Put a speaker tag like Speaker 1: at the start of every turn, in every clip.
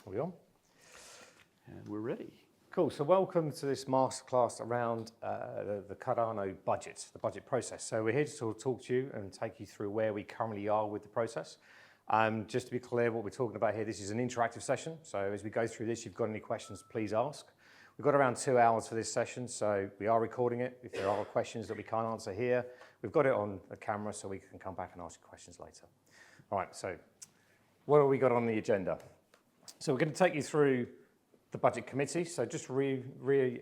Speaker 1: Are we on?
Speaker 2: And we're ready.
Speaker 1: Cool, so welcome to this masterclass around the Cardano budget, the budget process. So we're here to sort of talk to you and take you through where we currently are with the process. Just to be clear, what we're talking about here, this is an interactive session. So as we go through this, if you've got any questions, please ask. We've got around 2 hours for this session, so we are recording it. If there are questions that we can't answer here, we've got it on the camera so we can come back and ask you questions later. All right, so what have we got on the agenda? So we're going to take you through the Budget Committee. So just remind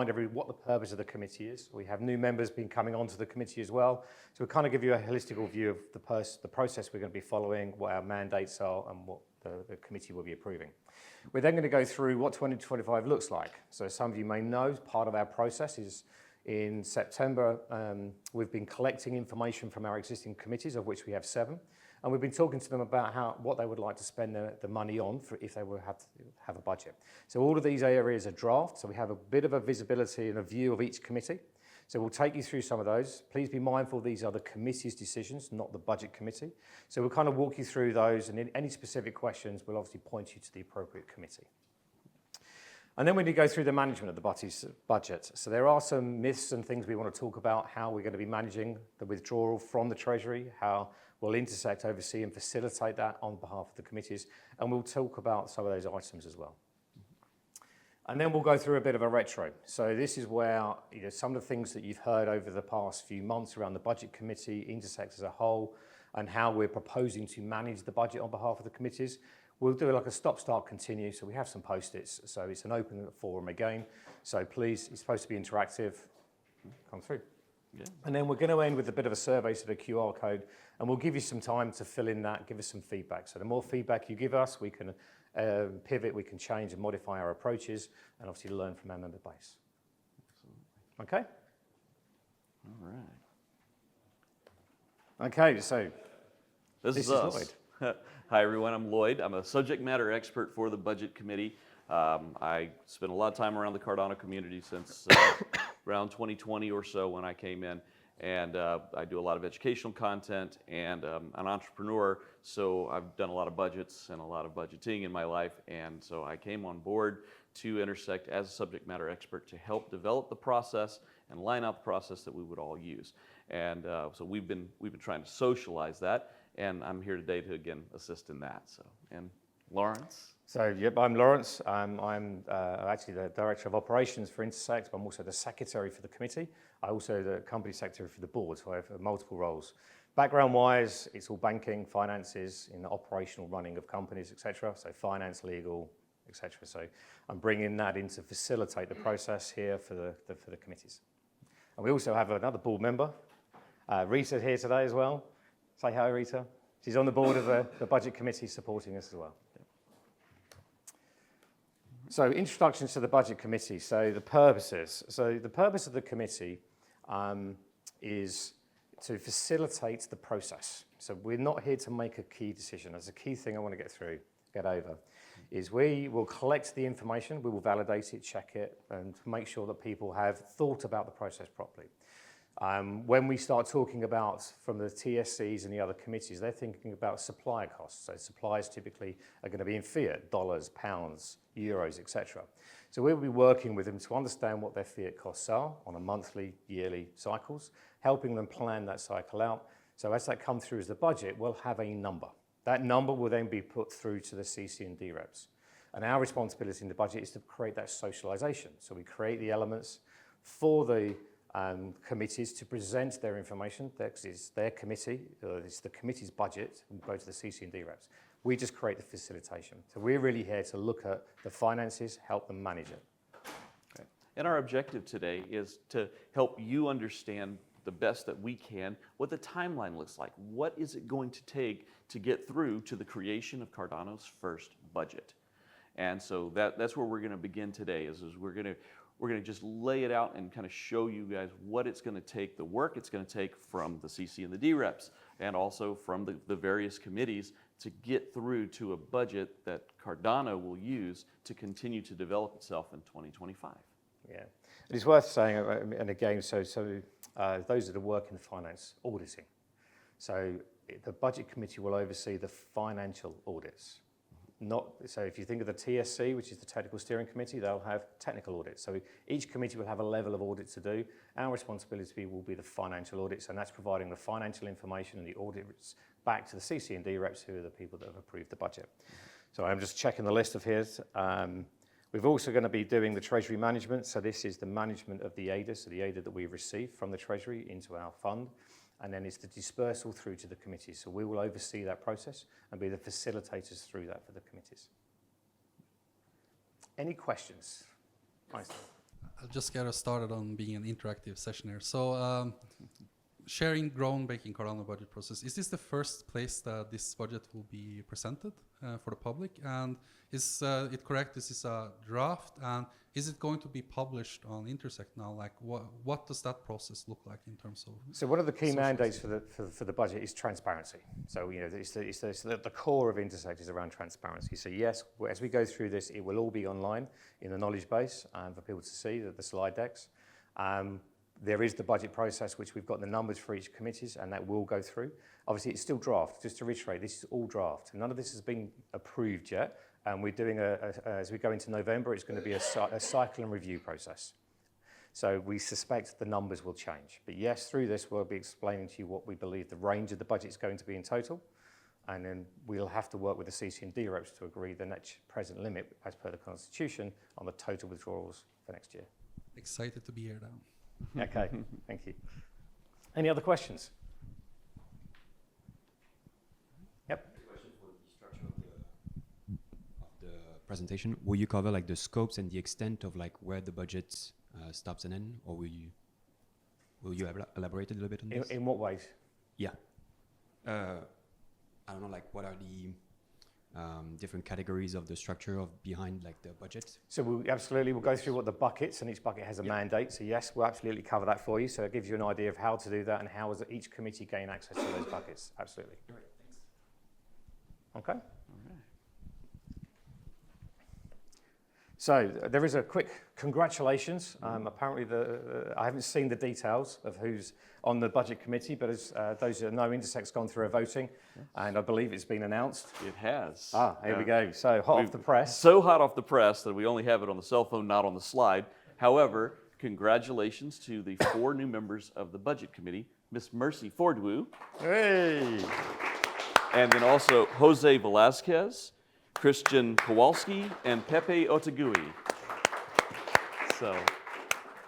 Speaker 1: everyone what the purpose of the committee is. We have new members been coming onto the committee as well. So we'll kind of give you a holistic view of the process we're going to be following, what our mandates are, and what the committee will be approving. We're then going to go through what 2025 looks like. So some of you may know, part of our process is in September, we've been collecting information from our existing committees, of which we have 7. And we've been talking to them about what they would like to spend the money on if they were have a budget. So all of these areas are draft, so we have a bit of a visibility and a view of each committee. So we'll take you through some of those. Please be mindful these are the committee's decisions, not the budget committee. So we'll kind of walk you through those, and in any specific questions, we'll obviously point you to the appropriate committee. And then we need to go through the management of the budget. So there are some myths and things we want to talk about, how we're going to be managing the withdrawal from the Treasury, how we'll Intersect, oversee and facilitate that on behalf of the committees, and we'll talk about some of those items as well. And then we'll go through a bit of a retro. So this is where some of the things that you've heard over the past few months around the Budget Committee, Intersect as a whole, and how we're proposing to manage the budget on behalf of the committees. We'll do like a stop, start, continue. So we have some post-its. So it's an open forum again. So please, it's supposed to be interactive. Come through. Yeah. And then we're going to end with a bit of a survey, so the QR code, and we'll give you some time to fill in that, give us some feedback. So the more feedback you give us, we can pivot, we can change and modify our approaches, and obviously learn from our member base. Absolutely. Okay?
Speaker 2: All right.
Speaker 1: Okay, so
Speaker 2: this is us. Lloyd. Hi, everyone. I'm Lloyd. I'm a subject matter expert for the Budget Committee. I spent a lot of time around the Cardano community since around 2020 or so when I came in. And I do a lot of educational content, and I'm an entrepreneur, so I've done a lot of budgets and a lot of budgeting in my life. And so I came on board to Intersect as a subject matter expert to help develop the process and line out the process that we would all use. And so we've been trying to socialize that, and I'm here today to again assist in that. So, and Lawrence.
Speaker 1: So, yep, I'm Lawrence. I'm actually the Director of Operations for Intersect, but I'm also the Secretary for the committee. I'm also the Company Secretary for the board, so I have multiple roles. Background-wise, it's all banking, finances, in the operational running of companies, etc. So finance, legal, etc. So I'm bringing that in to facilitate the process here for the committees. And we also have another board member, Rita, here today as well. Say hi, Rita. She's on the board of the Budget Committee supporting us as well. So introduction to the Budget Committee, so the purposes. So the purpose of the committee is to facilitate the process. So we're not here to make a key decision. That's a key thing I want to get over, is we will collect the information, we will validate it, check it, and make sure that people have thought about the process properly. When we start talking about from the TSCs and the other committees, they're thinking about supplier costs. So suppliers typically are going to be in fiat, dollars, pounds, euros, etc. So we'll be working with them to understand what their fiat costs are on a monthly, yearly cycles, helping them plan that cycle out. So as that comes through as the budget, we'll have a number. That number will then be put through to the CC&D reps. And our responsibility in the budget is to create that socialization. So we create the elements for the committees to present their information. It's their committee, it's the committee's budget, and go to the CC&D reps. We just create the facilitation. So we're really here to look at the finances, help them manage it.
Speaker 2: Okay. And our objective today is to help you understand the best that we can what the timeline looks like. What is it going to take to get through to the creation of Cardano's first budget? And so that's where we're going to begin today, is we're going to just lay it out and kind of show you guys what it's going to take, the work it's going to take from the CC and the D reps, and also from the various committees to get through to a budget that Cardano will use to continue to develop itself in 2025.
Speaker 1: Yeah, it's worth saying, and again, so those that work in finance auditing. So the Budget Committee will oversee the financial audits. So if you think of the TSC, which is the Technical Steering Committee, they'll have technical audits. So each committee will have a level of audit to do. Our responsibility will be the financial audits, and that's providing the financial information and the audits back to the CC&D reps, who are the people that have approved the budget. So I'm just checking the list of his. We're also going to be doing the Treasury management. So this is the management of the ADA, so the ADA that we've received from the Treasury into our fund. And then it's the dispersal through to the committees. So we will oversee that process and be the facilitators through that for the committees. Any questions? Nice.
Speaker 3: I'll just get us started on being an interactive session here. So sharing groundbreaking Cardano budget process. Is this the first place that this budget will be presented for the public? And is it correct, this is a draft? And is it going to be published on Intersect now? Like, what does that process look like in terms of?
Speaker 1: So one of the key mandates for the budget is transparency. So it's the core of Intersect is around transparency. So yes, as we go through this, it will all be online in the knowledge base for people to see the slide decks. There is the budget process, which we've got the numbers for each committees, and that will go through. Obviously, it's still draft. Just to reiterate, this is all draft. None of this has been approved yet. And we're doing as we go into November, it's going to be a cycle and review process. So we suspect the numbers will change. But yes, through this, we'll be explaining to you what we believe the range of the budget is going to be in total. And then we'll have to work with the CC&D reps to agree the net present limit, as per the Constitution, on the total withdrawals for next year.
Speaker 3: Excited to be here now.
Speaker 1: Okay, thank you. Any other questions? Yep.
Speaker 4: Question for the structure of the presentation. Will you cover like the scopes and the extent of like where the budget stops and ends, or will you elaborate a little bit on this?
Speaker 1: In what ways?
Speaker 4: Yeah. I don't know, like what are the different categories of the structure of behind like the budget?
Speaker 1: So we'll go through what the buckets, and each bucket has a mandate. So yes, we'll absolutely cover that for you. So it gives you an idea of how to do that and how does each committee gain access to those buckets. Absolutely.
Speaker 4: All right, thanks.
Speaker 1: Okay. All right. So there is a quick congratulations. Apparently, I haven't seen the details of who's on the budget committee, but as those that know, Intersect's gone through a voting, and I believe it's been announced.
Speaker 2: It has.
Speaker 1: Here we go. So hot off the press.
Speaker 2: So hot off the press that we only have it on the cell phone, not on the slide. However, congratulations to the 4 new members of the budget committee, Miss Mercy Fordwu.
Speaker 1: Hey!
Speaker 2: And then also Jose Velasquez, Christian Kowalski, and Pepe Otagui.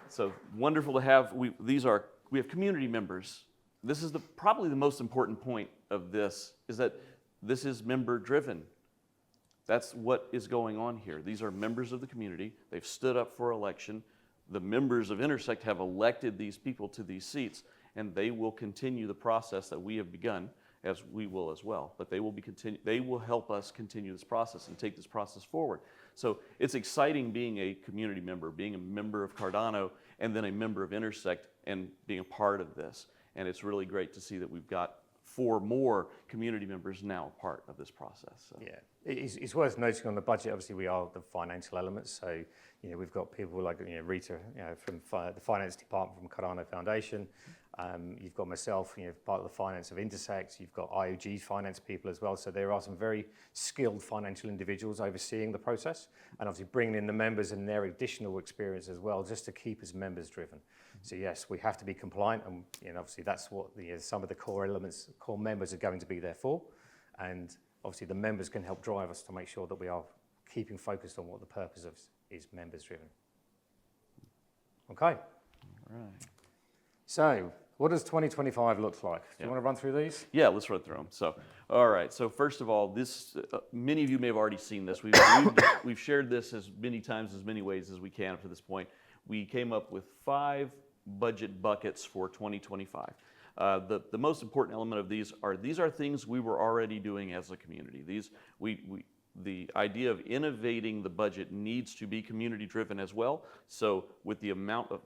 Speaker 2: So wonderful to have. We have community members. This is probably the most important point of this, is that this is member driven. That's what is going on here. These are members of the community. They've stood up for election. The members of Intersect have elected these people to these seats, and they will continue the process that we have begun, as we will as well. But they will help us continue this process and take this process forward. So it's exciting being a community member, being a member of Cardano, and then a member of Intersect, and being a part of this. And it's really great to see that we've got 4 more community members now a part of this process. So.
Speaker 1: Yeah, it's worth noting on the budget, obviously we are the financial elements. So, we've got people like Rita from the finance department from Cardano Foundation. You've got myself, part of the finance of Intersect. You've got IOG finance people as well. So there are some very skilled financial individuals overseeing the process, and obviously bringing in the members and their additional experience as well, just to keep us members driven. So yes, we have to be compliant, and obviously that's what some of the core elements, core members are going to be there for. And obviously the members can help drive us to make sure that we are keeping focused on what the purpose of is members driven. Okay.
Speaker 2: All right.
Speaker 1: So what does 2025 look like? Do you want to run through these?
Speaker 2: Yeah, let's run through them. So, all right. So first of all, this many of you may have already seen this. We've shared this as many times, as many ways as we can up to this point. We came up with 5 budget buckets for 2025. The most important element of these are things we were already doing as a community. The idea of innovating the budget needs to be community driven as well. So with the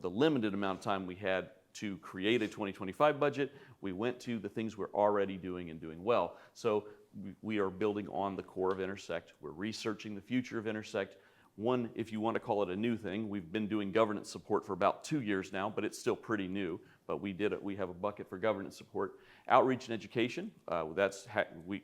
Speaker 2: limited amount of time we had to create a 2025 budget, we went to the things we're already doing and doing well. So we are building on the core of Intersect. We're researching the future of Intersect. One, if you want to call it a new thing, we've been doing governance support for about 2 years now, but it's still pretty new. But we have a bucket for governance support. Outreach and education,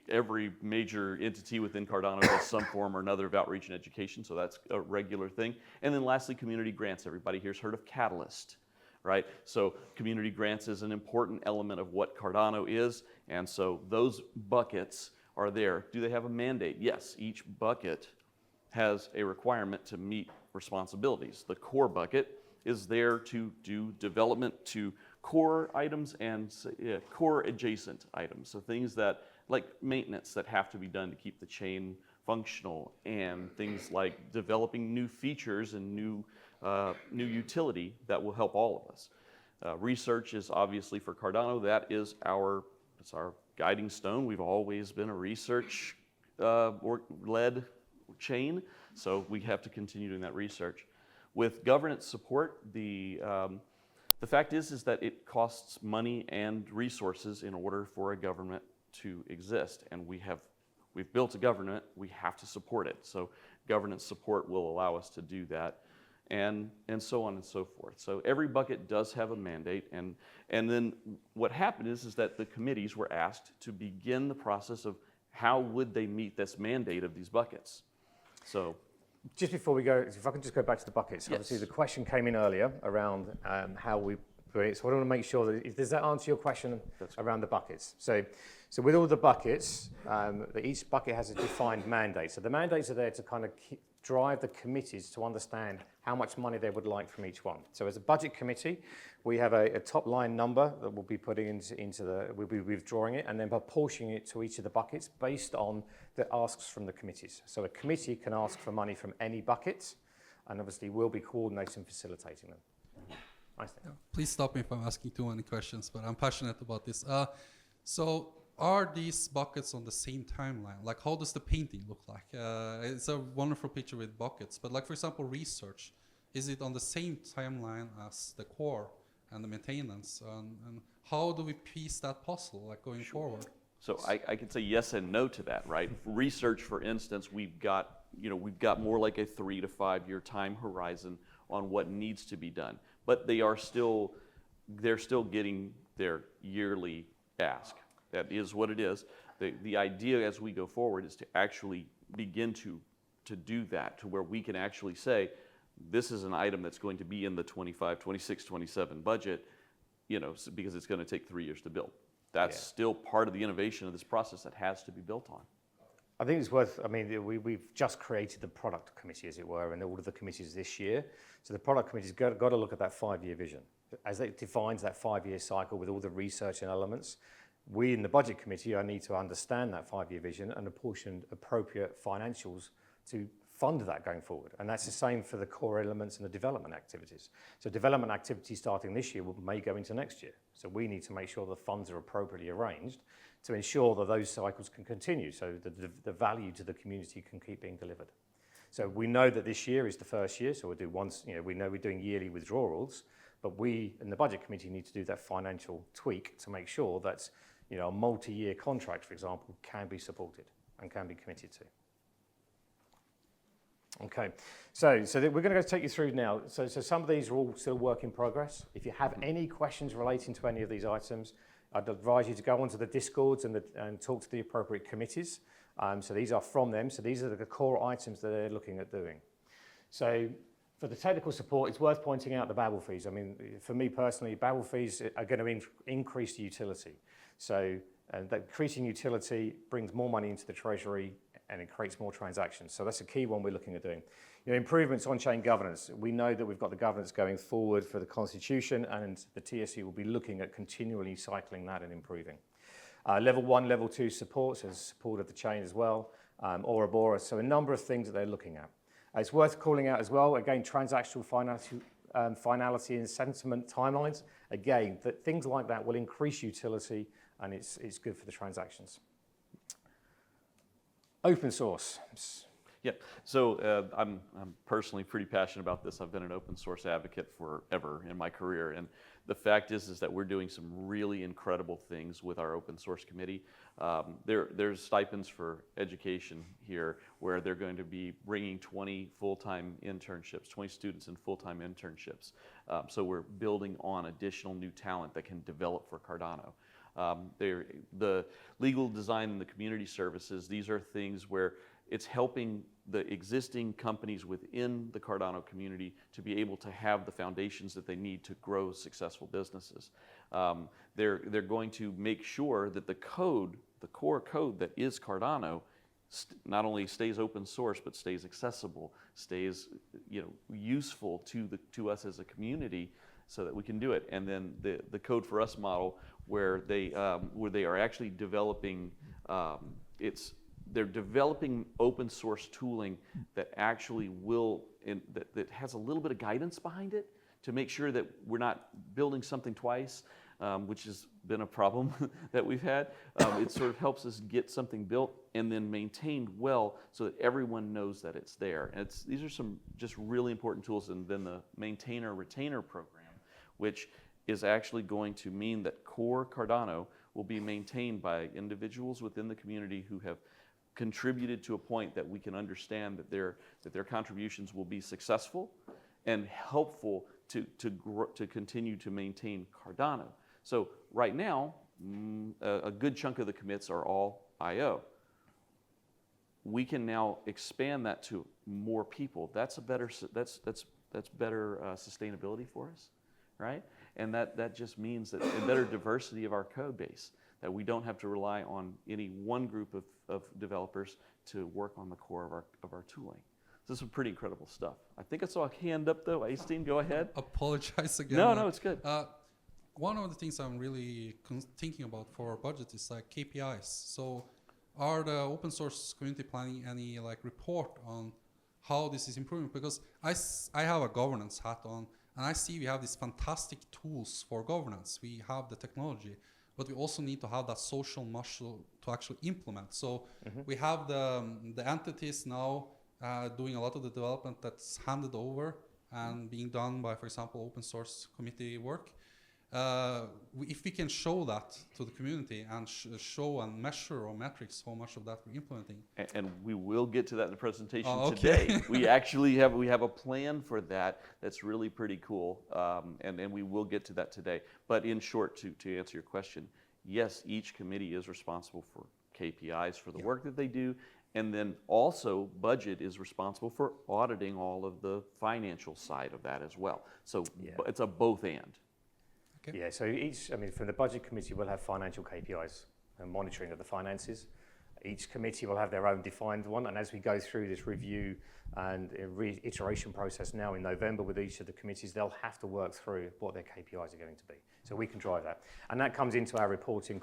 Speaker 2: every major entity within Cardano does some form or another of outreach and education, so that's a regular thing. And then lastly, community grants. Everybody here's heard of Catalyst, right? So community grants is an important element of what Cardano is, and so those buckets are there. Do they have a mandate? Yes, each bucket has a requirement to meet responsibilities. The core bucket is there to do development to core items and core adjacent items. So things that, like maintenance that have to be done to keep the chain functional, and things like developing new features and new utility that will help all of us. Research is obviously for Cardano, it's our guiding stone. We've always been a research led chain, so we have to continue doing that research. With governance support, the fact is that it costs money and resources in order for a government to exist, and we've built a government, we have to support it. So governance support will allow us to do that, and so on and so forth. So every bucket does have a mandate, and then what happened is that the committees were asked to begin the process of how would they meet this mandate of these buckets. So
Speaker 1: just before we go, if I can just go back to the buckets.
Speaker 2: Yes.
Speaker 1: Obviously, the question came in earlier around how we put it. So I want to make sure that, does that answer your question around the buckets? So with all the buckets, each bucket has a defined mandate. So the mandates are there to kind of drive the committees to understand how much money they would like from each one. So as a budget committee, we have a top line number that we'll be putting we'll be withdrawing it and then apportioning it to each of the buckets based on the asks from the committees. So a committee can ask for money from any bucket, and obviously we'll be coordinating and facilitating them. Nice.
Speaker 3: Yeah, please stop me if I'm asking too many questions, but I'm passionate about this. So are these buckets on the same timeline? Like, how does the painting look like? It's a wonderful picture with buckets, but like, for example, research, is it on the same timeline as the core and the maintenance? And how do we piece that puzzle, like, going forward?
Speaker 2: So I could say yes and no to that, right? Research, for instance, we've got more like a 3 to 5 year time horizon on what needs to be done, but they're still getting their yearly ask. That is what it is. The idea as we go forward is to actually begin to do that, to where we can actually say, this is an item that's going to be in the 25, 26, 27 budget, because it's going to take 3 years to build. That's still part of the innovation of this process that has to be built on.
Speaker 1: I think it's worth, we've just created the product committee, as it were, and all of the committees this year. So the product committee's got to look at that 5-year vision. As it defines that 5-year cycle with all the research and elements, we in the budget committee need to understand that 5-year vision and apportion appropriate financials to fund that going forward. And that's the same for the core elements and the development activities. So development activities starting this year may go into next year. So we need to make sure the funds are appropriately arranged to ensure that those cycles can continue, so that the value to the community can keep being delivered. So we know that this year is the first year, so we'll do once, we know we're doing yearly withdrawals, but we in the budget committee need to do that financial tweak to make sure that a multi-year contract, for example, can be supported and can be committed to. Okay, so we're going to take you through now. So some of these are all still work in progress. If you have any questions relating to any of these items, I'd advise you to go onto the Discords and talk to the appropriate committees. So these are from them. So these are the core items that they're looking at doing. So for the technical support, it's worth pointing out the Babel fees. For me personally, Babel fees are going to increase the utility. So that increasing utility brings more money into the Treasury and it creates more transactions. So that's a key one we're looking at doing. Improvements on-chain governance. We know that we've got the governance going forward for the Constitution, and the TSC will be looking at continually cycling that and improving. Level 1, Level 2 support, so support of the chain as well, Ouroboros. So a number of things that they're looking at. It's worth calling out as well, again, transactional finality and sentiment timelines. Again, things like that will increase utility, and it's good for the transactions. Open source.
Speaker 2: Yeah, so I'm personally pretty passionate about this. I've been an open source advocate forever in my career, and the fact is that we're doing some really incredible things with our open source committee. There's stipends for education here where they're going to be bringing 20 full-time internships, 20 students in full-time internships. So we're building on additional new talent that can develop for Cardano. The legal design and the community services, these are things where it's helping the existing companies within the Cardano community to be able to have the foundations that they need to grow successful businesses. They're going to make sure that the code, the core code that is Cardano, not only stays open source but stays accessible, stays useful to us as a community, so that we can do it. And then the Code for Us model, where they are actually developing they're developing open source tooling that actually that has a little bit of guidance behind it to make sure that we're not building something twice, which has been a problem that we've had. It sort of helps us get something built and then maintained well so that everyone knows that it's there. And these are some just really important tools. And then the maintainer retainer program, which is actually going to mean that core Cardano will be maintained by individuals within the community who have contributed to a point that we can understand that their contributions will be successful and helpful to continue to maintain Cardano. So right now, a good chunk of the commits are all IO. We can now expand that to more people. That's better sustainability for us, right? And that just means that a better diversity of our code base, that we don't have to rely on any one group of developers to work on the core of our tooling. So this is pretty incredible stuff. I think I saw a hand up though. Aistine, go ahead.
Speaker 3: Apologize again.
Speaker 2: No, it's good.
Speaker 3: One of the things I'm really thinking about for our budget is like KPIs. So are the open source community planning any like report on how this is improving? Because I have a governance hat on, and I see we have these fantastic tools for governance. We have the technology, but we also need to have that social muscle to actually implement. So we have the entities now doing a lot of the development that's handed over and being done by, for example, open source committee work. If we can show that to the community and show and measure or metrics how much of that we're implementing.
Speaker 2: And we will get to that in the presentation
Speaker 3: okay.
Speaker 2: today. We actually have a plan for that that's really pretty cool, and we will get to that today. But in short, to answer your question, yes, each committee is responsible for KPIs for the work that they do, and then also budget is responsible for auditing all of the financial side of that as well. So it's a both and.
Speaker 3: Okay.
Speaker 1: Yeah, so from the budget committee, we'll have financial KPIs and monitoring of the finances. Each committee will have their own defined one, and as we go through this review and iteration process now in November with each of the committees, they'll have to work through what their KPIs are going to be. So we can drive that. And that comes into our reporting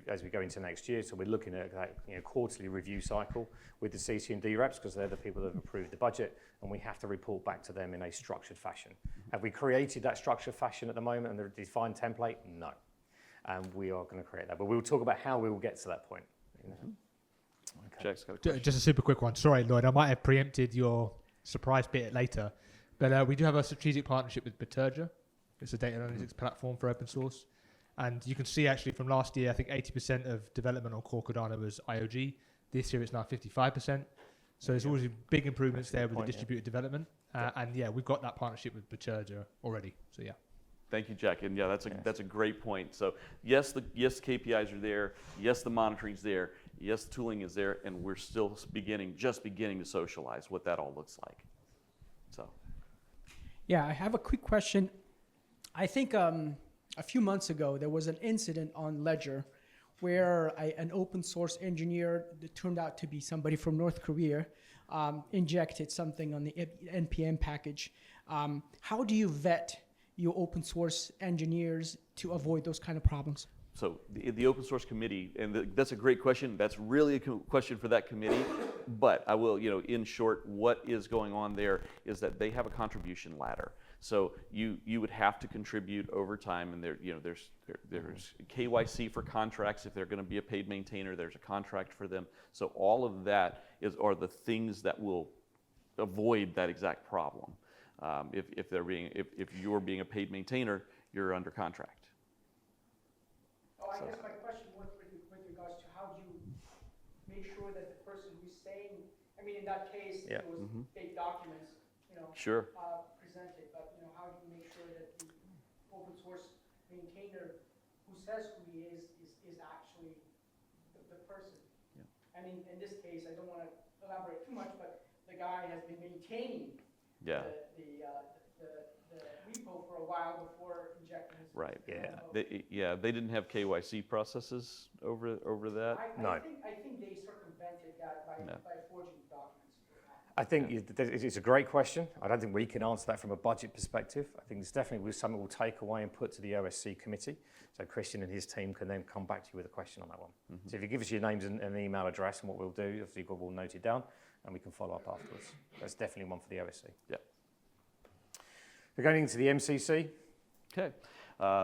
Speaker 1: as we go into next year. So we're looking at that quarterly review cycle with the CC&D reps, because they're the people that have approved the budget, and we have to report back to them in a structured fashion. Have we created that structured fashion at the moment and the defined template? No. And we are going to create that. But we'll talk about how we will get to that point.
Speaker 2: Okay. Jack's got a question.
Speaker 5: Just a super quick one. Sorry, Lloyd, I might have preempted your surprise bit later, but we do have a strategic partnership with Biturja. It's a data analytics platform for open source. And you can see actually from last year, I think 80% of development on core Cardano was IOG. This year it's now 55%. So there's always big improvements there with the distributed development. And we've got that partnership with Biturja already. So yeah.
Speaker 2: Thank you, Jack. And that's a great point. So yes, the KPIs are there. Yes, the monitoring's there. Yes, the tooling is there, and we're still just beginning to socialize what that all looks like. So.
Speaker 6: Yeah, I have a quick question. I think a few months ago there was an incident on Ledger where an open source engineer that turned out to be somebody from North Korea injected something on the NPM package. How do you vet your open source engineers to avoid those kind of problems?
Speaker 2: So the open source committee, and that's a great question. That's really a question for that committee. But I will, in short, what is going on there is that they have a contribution ladder. So you would have to contribute over time, and there's KYC for contracts. If they're going to be a paid maintainer, there's a contract for them. So all of that are the things that will avoid that exact problem. If you're being a paid maintainer, you're under contract.
Speaker 6: I guess my question was with regards to how do you make sure that the person who's saying, in that case, it was fake documents,
Speaker 2: Sure.
Speaker 6: Presented, but how do you make sure that the open source maintainer who says who he is is actually the person. I mean, in this case, I don't want to elaborate too much, but the guy has been maintaining
Speaker 2: Yeah.
Speaker 6: the repo for a while before injecting his.
Speaker 2: Right.
Speaker 1: Yeah.
Speaker 2: They didn't have KYC processes over that.
Speaker 1: No.
Speaker 6: I think they circumvented that by forging documents.
Speaker 1: I think it's a great question. I don't think we can answer that from a budget perspective. I think it's definitely something we'll take away and put to the OSC committee. So Christian and his team can then come back to you with a question on that one. So if you give us your names and an email address, and what we'll do, obviously we'll note it down and we can follow up afterwards. That's definitely one for the OSC.
Speaker 2: Yeah.
Speaker 1: We're going into the MCC.
Speaker 2: Okay.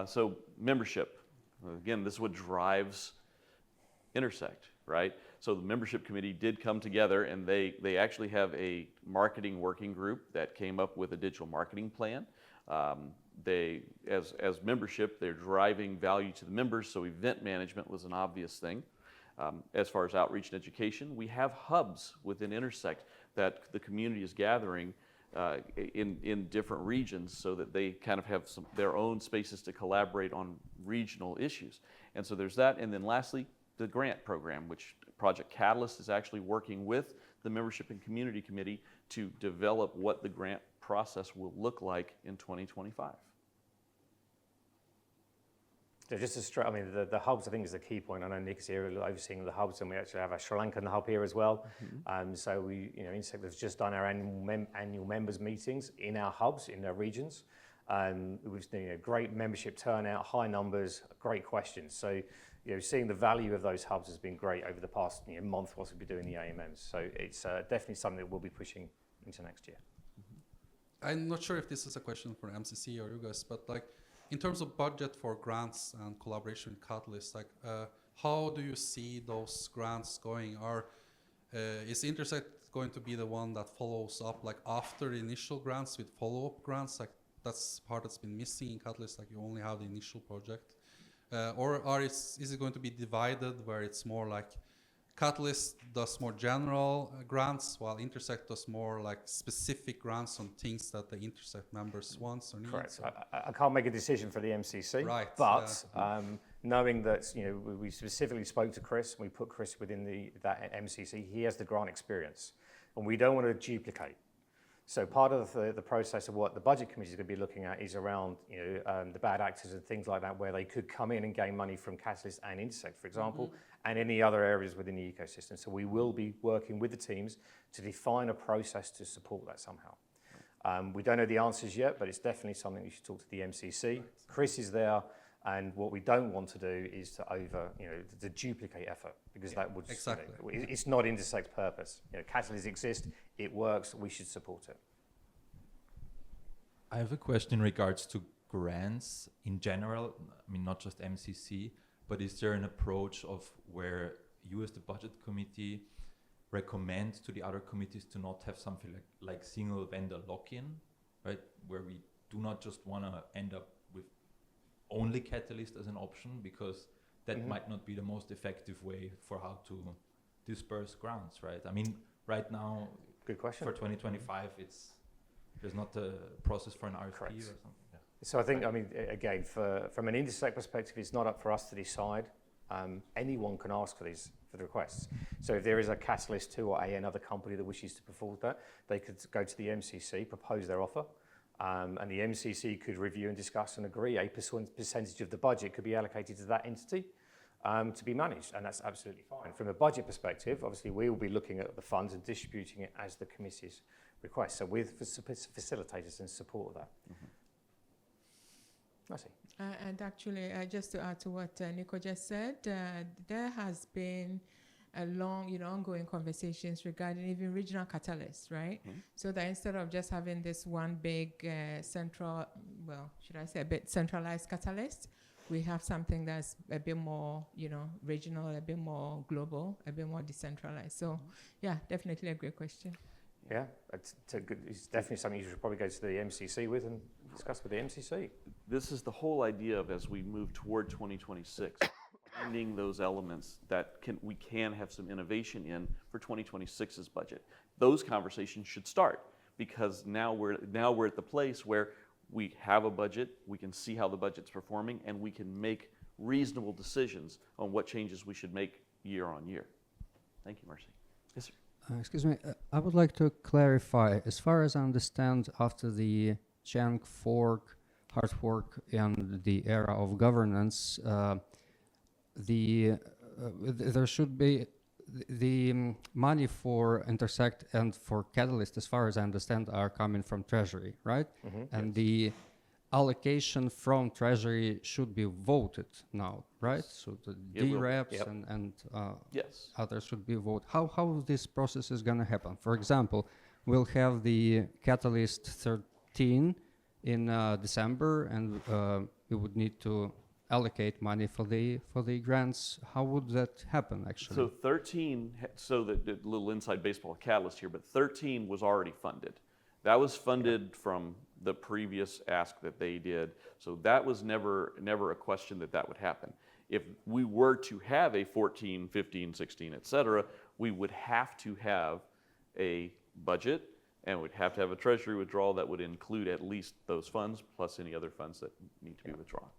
Speaker 2: So membership. Again, this is what drives Intersect, right? So the membership committee did come together, and they actually have a marketing working group that came up with a digital marketing plan. They, as membership, they're driving value to the members, so event management was an obvious thing. As far as outreach and education, we have hubs within Intersect that the community is gathering in different regions, so that they kind of have their own spaces to collaborate on regional issues. And so there's that. And then lastly, the grant program, which Project Catalyst is actually working with the membership and community committee to develop what the grant process will look like in 2025.
Speaker 1: So just to stress, I mean, the hubs, I think, is the key point. I know Nick is here overseeing the hubs, and we actually have a Sri Lankan hub here as well. So we, Intersect has just done our annual members meetings in our hubs, in our regions. We've seen great membership turnout, high numbers, great questions. So, seeing the value of those hubs has been great over the past month whilst we've been doing the AMMs. So it's definitely something that we'll be pushing into next year.
Speaker 3: I'm not sure if this is a question for MCC or you guys, but like in terms of budget for grants and collaboration with Catalyst, like how do you see those grants going? Is Intersect going to be the one that follows up like after the initial grants with follow-up grants? Like that's part that's been missing in Catalyst, like you only have the initial project. Or is it going to be divided where it's more like Catalyst does more general grants while Intersect does more like specific grants on things that the Intersect members want or need?
Speaker 1: Correct. I can't make a decision for the MCC,
Speaker 3: right,
Speaker 1: but knowing that we specifically spoke to Chris, and we put Chris within that MCC, he has the grant experience, and we don't want to duplicate. So part of the process of what the budget committee is going to be looking at is around the bad actors and things like that, where they could come in and gain money from Catalyst and Intersect, for example, and any other areas within the ecosystem. So we will be working with the teams to define a process to support that somehow. We don't know the answers yet, but it's definitely something you should talk to the MCC. Chris is there, and what we don't want to do is to duplicate effort, because that would it's not Intersect's purpose. Catalyst exists, it works, we should support it.
Speaker 7: I have a question in regards to grants in general. I mean, not just MCC, but is there an approach of where you as the budget committee recommend to the other committees to not have something like single vendor lock-in, right? Where we do not just want to end up with only Catalyst as an option, because that might not be the most effective way for how to disperse grants, right? I mean, right now,
Speaker 1: good question.
Speaker 7: For 2025, there's not a process for an RFP
Speaker 1: Correct.
Speaker 7: or something. Yeah.
Speaker 1: So I think, again, from an Intersect perspective, it's not up for us to decide. Anyone can ask for the requests. So if there is a Catalyst 2 or another company that wishes to perform that, they could go to the MCC, propose their offer, and the MCC could review and discuss and agree a percentage of the budget could be allocated to that entity to be managed, and that's absolutely fine. From a budget perspective, obviously we will be looking at the funds and distributing it as the committee's request. So we're facilitators and support of that. I see.
Speaker 8: And actually, just to add to what Nico just said, there has been a long, ongoing conversations regarding even regional catalysts, right? So that instead of just having this one big central, should I say a bit centralized catalyst, we have something that's a bit more, regional, a bit more global, a bit more decentralized. So, yeah, definitely a great question.
Speaker 1: Yeah, it's definitely something you should probably go to the MCC with and discuss with the MCC.
Speaker 2: This is the whole idea of, as we move toward 2026, finding those elements that we can have some innovation in for 2026's budget. Those conversations should start, because now we're at the place where we have a budget, we can see how the budget's performing, and we can make reasonable decisions on what changes we should make year on year. Thank you, Mercy. Yes, sir.
Speaker 9: Excuse me, I would like to clarify. As far as I understand, after the Chang fork, hard fork, and the era of governance, there should be the money for Intersect and for Catalyst, as far as I understand, are coming from Treasury, right? And the allocation from Treasury should be voted now, right? So the
Speaker 2: It will be.
Speaker 9: DREPs
Speaker 2: Yep.
Speaker 9: and
Speaker 2: Yes.
Speaker 9: others should be voted. How this process is going to happen? For example, we'll have the Catalyst 13 in December, and we would need to allocate money for the grants. How would that happen, actually?
Speaker 2: So 13, so the little inside baseball catalyst here, but 13 was already funded. That was funded from the previous ask that they did. So that was never a question that would happen. If we were to have a 14, 15, 16, et cetera, we would have to have a budget, and we'd have to have a Treasury withdrawal that would include at least those funds plus any other funds that need to be withdrawn.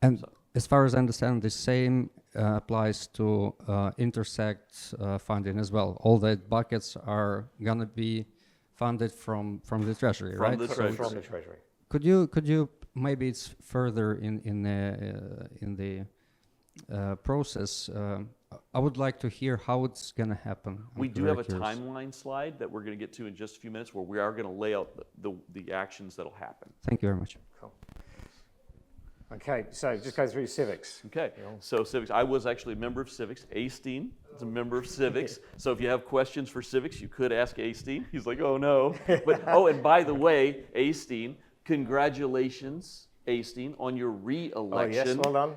Speaker 9: And
Speaker 2: So-
Speaker 9: as far as I understand, the same applies to Intersect funding as well. All the buckets are going to be funded from the Treasury,
Speaker 2: From
Speaker 9: right?
Speaker 2: the
Speaker 9: So
Speaker 2: Treasury.
Speaker 1: From the Treasury.
Speaker 9: Could you maybe it's further in the process? I would like to hear how it's going to happen.
Speaker 2: We
Speaker 9: I'm
Speaker 2: do
Speaker 9: very
Speaker 2: have a
Speaker 9: curious.
Speaker 2: timeline slide that we're going to get to in just a few minutes where we are going to lay out the actions that'll happen.
Speaker 9: Thank you very much.
Speaker 1: Cool. Okay, so just go through civics.
Speaker 2: Okay,
Speaker 1: Yeah.
Speaker 2: so Civics, I was actually a member of Civics. Asteen is a member of Civics. So if you have questions for Civics, you could ask Asteen. He's like, oh no. But, oh, and by the way, Asteen, congratulations, Asteen, on your
Speaker 1: Oh,
Speaker 2: re-election.
Speaker 1: yes, well done.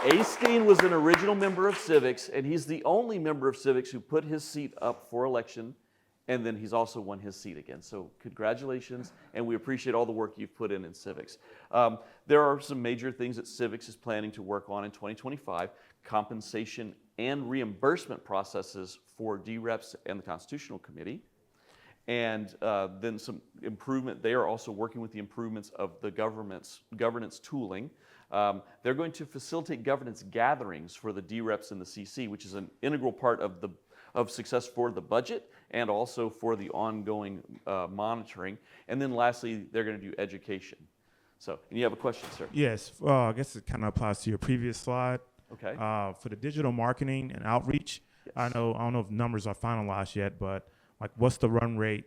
Speaker 2: Asteen was an original member of Civics, and he's the only member of Civics who put his seat up for election, and then he's also won his seat again. So congratulations, and we appreciate all the work you've put in Civics. There are some major things that Civics is planning to work on in 2025, compensation and reimbursement processes for DREPs and the Constitutional Committee. And then some improvement. They are also working with the improvements of the governance tooling. They're going to facilitate governance gatherings for the DREPs and the CC, which is an integral part of success for the budget and also for the ongoing monitoring. And then lastly, they're going to do education. So, and you have a question, sir?
Speaker 10: Yes, I guess it kind of applies to your previous slide.
Speaker 2: Okay.
Speaker 10: For the digital marketing and outreach,
Speaker 2: Yes.
Speaker 10: I don't know if numbers are finalized yet, but like what's the run rate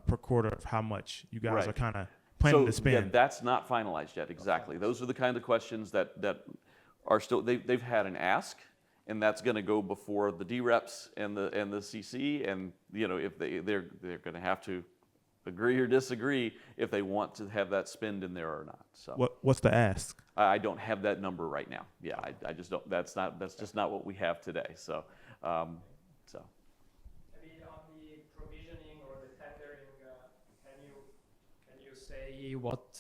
Speaker 10: per quarter of how much you guys
Speaker 2: Right.
Speaker 10: are kind of planning to
Speaker 2: So,
Speaker 10: spend?
Speaker 2: yeah, that's not finalized yet, exactly. Those are the kind of questions that are still, they've had an ask, and that's going to go before the DREPs and the CC, and you know, if they're going to have to agree or disagree if they want to have that spend in there or not. So
Speaker 10: What's the ask?
Speaker 2: I don't have that number right now. Yeah, I just don't. That's just not what we have today. So.
Speaker 11: Maybe on the provisioning or the tendering, can you say what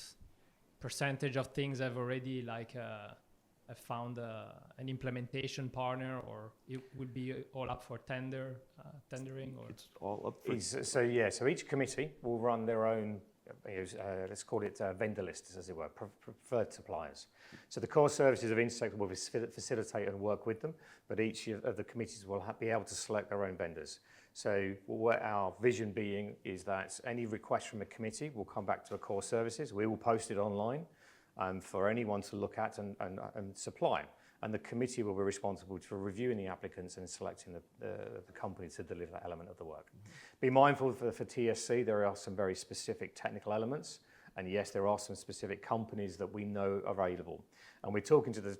Speaker 11: percentage of things have already have found an implementation partner, or it would be all up for tendering, or
Speaker 2: It's all up for
Speaker 1: So each committee will run their own, let's call it vendor lists, as it were, preferred suppliers. So the core services of Intersect will facilitate and work with them, but each of the committees will be able to select their own vendors. So what our vision being is that any request from a committee will come back to a core services. We will post it online for anyone to look at and supply. And the committee will be responsible for reviewing the applicants and selecting the company to deliver that element of the work. Be mindful for TSC, there are some very specific technical elements. And yes, there are some specific companies that we know are available. And we're talking to them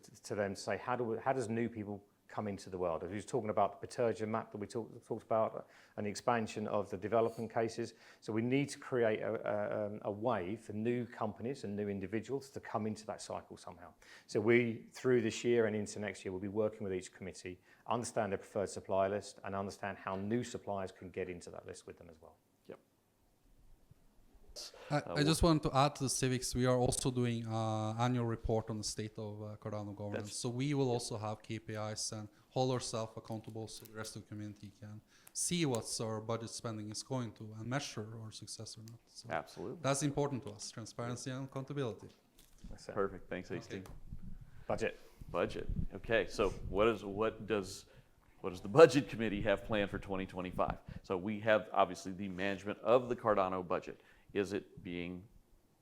Speaker 1: to say, how does new people come into the world? Who's talking about the Bitergia map that we talked about and the expansion of the development cases. So we need to create a way for new companies and new individuals to come into that cycle somehow. So we, through this year and into next year, will be working with each committee, understand their preferred supplier list and understand how new suppliers can get into that list with them as well.
Speaker 3: I just want to add to the Civics, we are also doing annual report on the state of Cardano governance. So we will also have KPIs and hold ourselves accountable so the rest of the community can see what our budget spending is going to and measure our success or not. So
Speaker 2: Absolutely.
Speaker 3: that's important to us, transparency and accountability.
Speaker 1: That's it.
Speaker 2: Perfect. Thanks, Hastings.
Speaker 1: Budget.
Speaker 2: Budget. Okay, so what does the Budget Committee have planned for 2025? So we have obviously the management of the Cardano budget. Is it being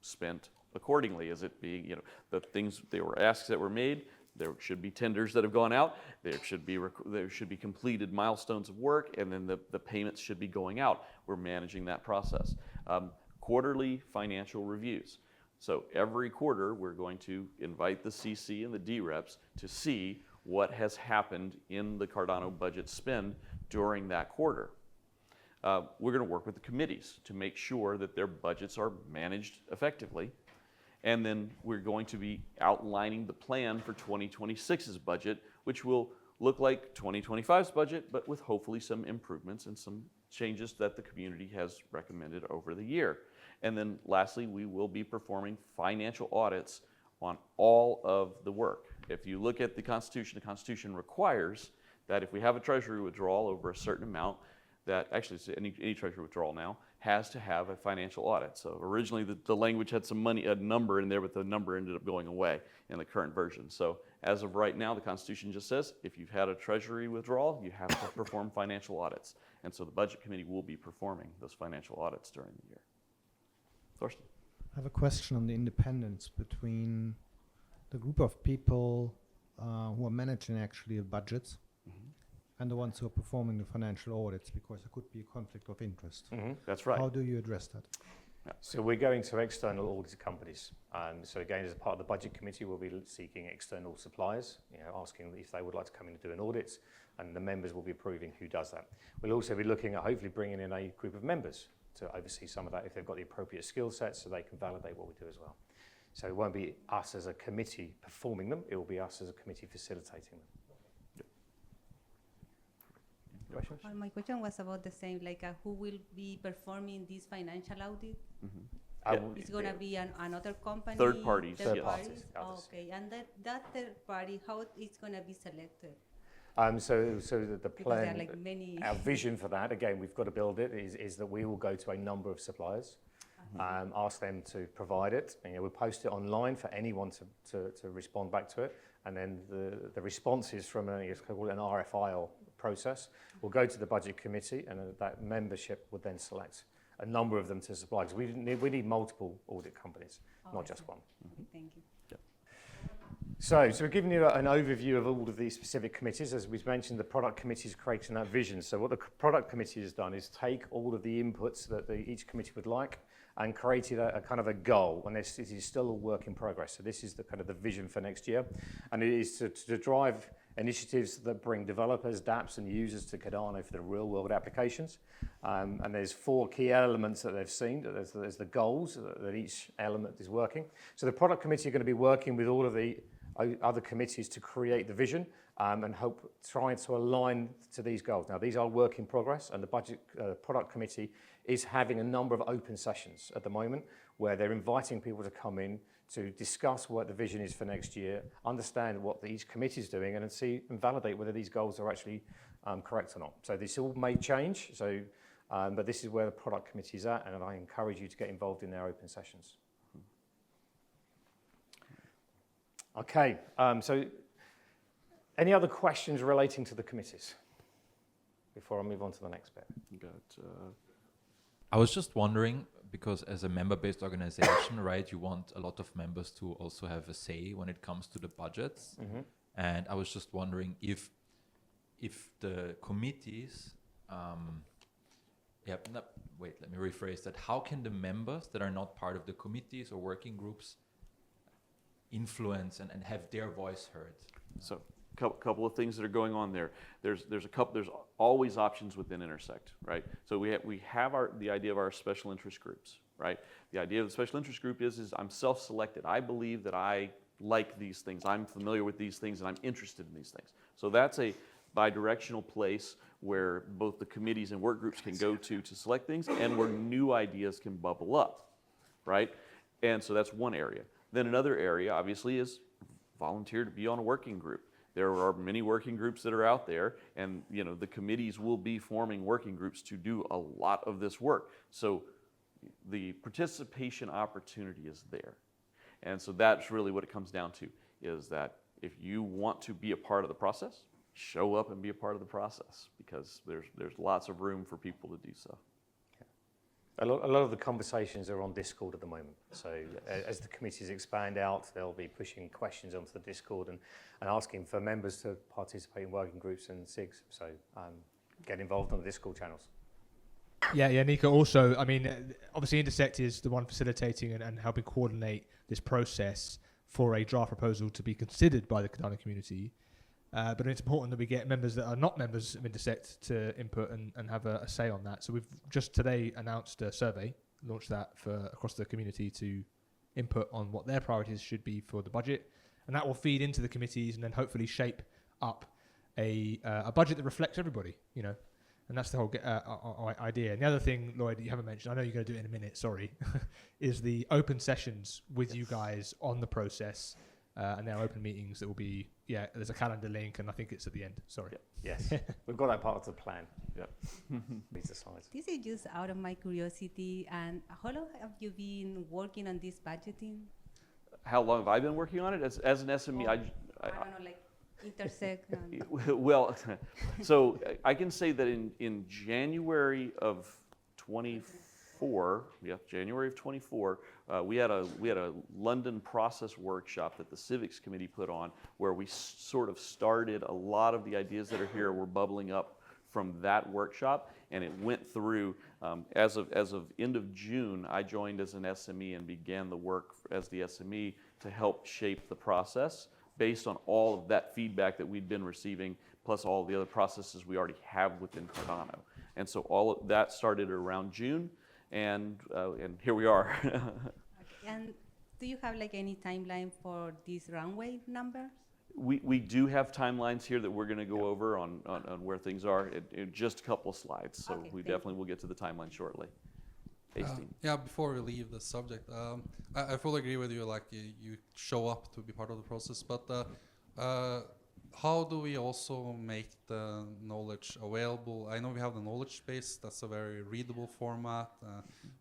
Speaker 2: spent accordingly? Is it being, the things, there were asks that were made, there should be tenders that have gone out, there should be completed milestones of work, and then the payments should be going out. We're managing that process. Quarterly financial reviews. So every quarter, we're going to invite the CC and the D reps to see what has happened in the Cardano budget spend during that quarter. We're going to work with the committees to make sure that their budgets are managed effectively. And then we're going to be outlining the plan for 2026's budget, which will look like 2025's budget, but with hopefully some improvements and some changes that the community has recommended over the year. And then lastly, we will be performing financial audits on all of the work. If you look at the Constitution requires that if we have a Treasury withdrawal over a certain amount, that actually any Treasury withdrawal now has to have a financial audit. So originally the language had some money, a number in there, but the number ended up going away in the current version. So as of right now, the Constitution just says if you've had a Treasury withdrawal, you have to perform financial audits. And so the Budget Committee will be performing those financial audits during the year. Thorsten?
Speaker 12: I have a question on the independence between the group of people who are managing actually the budgets and the ones who are performing the financial audits, because there could be a conflict of interest.
Speaker 2: That's right.
Speaker 12: How do you address that?
Speaker 1: Yeah. So we're going to external audit companies. So again, as a part of the Budget Committee, we'll be seeking external suppliers, asking if they would like to come in and do an audit, and the members will be approving who does that. We'll also be looking at hopefully bringing in a group of members to oversee some of that if they've got the appropriate skill sets, so they can validate what we do as well. So it won't be us as a committee performing them, it will be us as a committee facilitating them. Questions?
Speaker 13: Well, my question was about the same, like who will be performing this financial audit? It's going to be another company?
Speaker 2: Third parties,
Speaker 13: Third
Speaker 2: yes.
Speaker 13: parties? Okay, and that third party, how it's going to be selected?
Speaker 1: So the
Speaker 13: Because there are
Speaker 1: plan,
Speaker 13: like many.
Speaker 1: our vision for that, again, we've got to build it, is that we will go to a number of suppliers, ask them to provide it, and we'll post it online for anyone to respond back to it, and then the responses from it's called an RFI process will go to the Budget Committee, and that membership would then select a number of them to supply, because we need multiple audit companies, not just one.
Speaker 13: Thank you.
Speaker 1: So we're giving you an overview of all of these specific committees. As we've mentioned, the product committee is creating that vision. So what the product committee has done is take all of the inputs that each committee would like and created a kind of a goal. And this is still a work in progress. So this is the kind of the vision for next year. And it is to drive initiatives that bring developers, dApps, and users to Cardano for the real-world applications. And there's 4 key elements that they've seen. There's the goals that each element is working. So the product committee are going to be working with all of the other committees to create the vision and trying to align to these goals. Now, these are work in progress, and the budget product committee is having a number of open sessions at the moment where they're inviting people to come in to discuss what the vision is for next year, understand what each committee is doing, and see and validate whether these goals are actually correct or not. So this all may change, but this is where the product committee is at, and I encourage you to get involved in their open sessions. Okay, so any other questions relating to the committees before I move on to the next bit?
Speaker 7: I was just wondering, because as a member-based organization, right, you want a lot of members to also have a say when it comes to the budgets. And I was just wondering if the committees, let me rephrase that. How can the members that are not part of the committees or working groups influence and have their voice heard?
Speaker 2: So couple of things that are going on there. There's always options within Intersect, right? So we have the idea of our special interest groups, right? The idea of the special interest group is I'm self-selected. I believe that I like these things. I'm familiar with these things, and I'm interested in these things. So that's a bi-directional place where both the committees and work groups can go to select things, and where new ideas can bubble up, right? And so that's one area. Then another area, obviously, is volunteer to be on a working group. There are many working groups that are out there, and the committees will be forming working groups to do a lot of this work. So the participation opportunity is there. And so that's really what it comes down to, is that if you want to be a part of the process, show up and be a part of the process, because there's lots of room for people to do so.
Speaker 1: A lot of the conversations are on Discord at the moment. So as the committees expand out, they'll be pushing questions onto the Discord and asking for members to participate in working groups and SIGs. So get involved on the Discord channels.
Speaker 5: Yeah, Nico. Also, I mean, obviously Intersect is the one facilitating and helping coordinate this process for a draft proposal to be considered by the Cardano community. But it's important that we get members that are not members of Intersect to input and have a say on that. So we've just today announced a survey, launched that for across the community to input on what their priorities should be for the budget. And that will feed into the committees and then hopefully shape up a budget that reflects everybody, you know. And that's the whole idea. And the other thing, Lloyd, that you haven't mentioned, I know you're going to do it in a minute, sorry, is the open sessions with you guys on the process. And there are open meetings that will be, there's a calendar link, and I think it's at the end. Sorry.
Speaker 1: Yes, we've got that part of the plan. Yeah. These slides.
Speaker 13: This is just out of my curiosity. And how long have you been working on this budgeting?
Speaker 2: How long have I been working on it? As an SME,
Speaker 13: I don't know, like Intersect.
Speaker 2: Well, so I can say that in January of 24, January of 24, we had a London process workshop that the Civics Committee put on, where we sort of started a lot of the ideas that are here were bubbling up from that workshop, and it went through as of end of June. I joined as an SME and began the work as the SME to help shape the process based on all of that feedback that we'd been receiving, plus all the other processes we already have within Cardano. And so all of that started around June, and here we are.
Speaker 13: Okay. And do you have like any timeline for these runway numbers?
Speaker 2: We do have timelines here that we're going to go over on where things are in just a couple of slides. So
Speaker 13: Okay,
Speaker 2: we definitely will get to the timeline shortly.
Speaker 3: Before we leave the subject, I fully agree with you. Like you show up to be part of the process, but how do we also make the knowledge available? I know we have the knowledge base. That's a very readable format.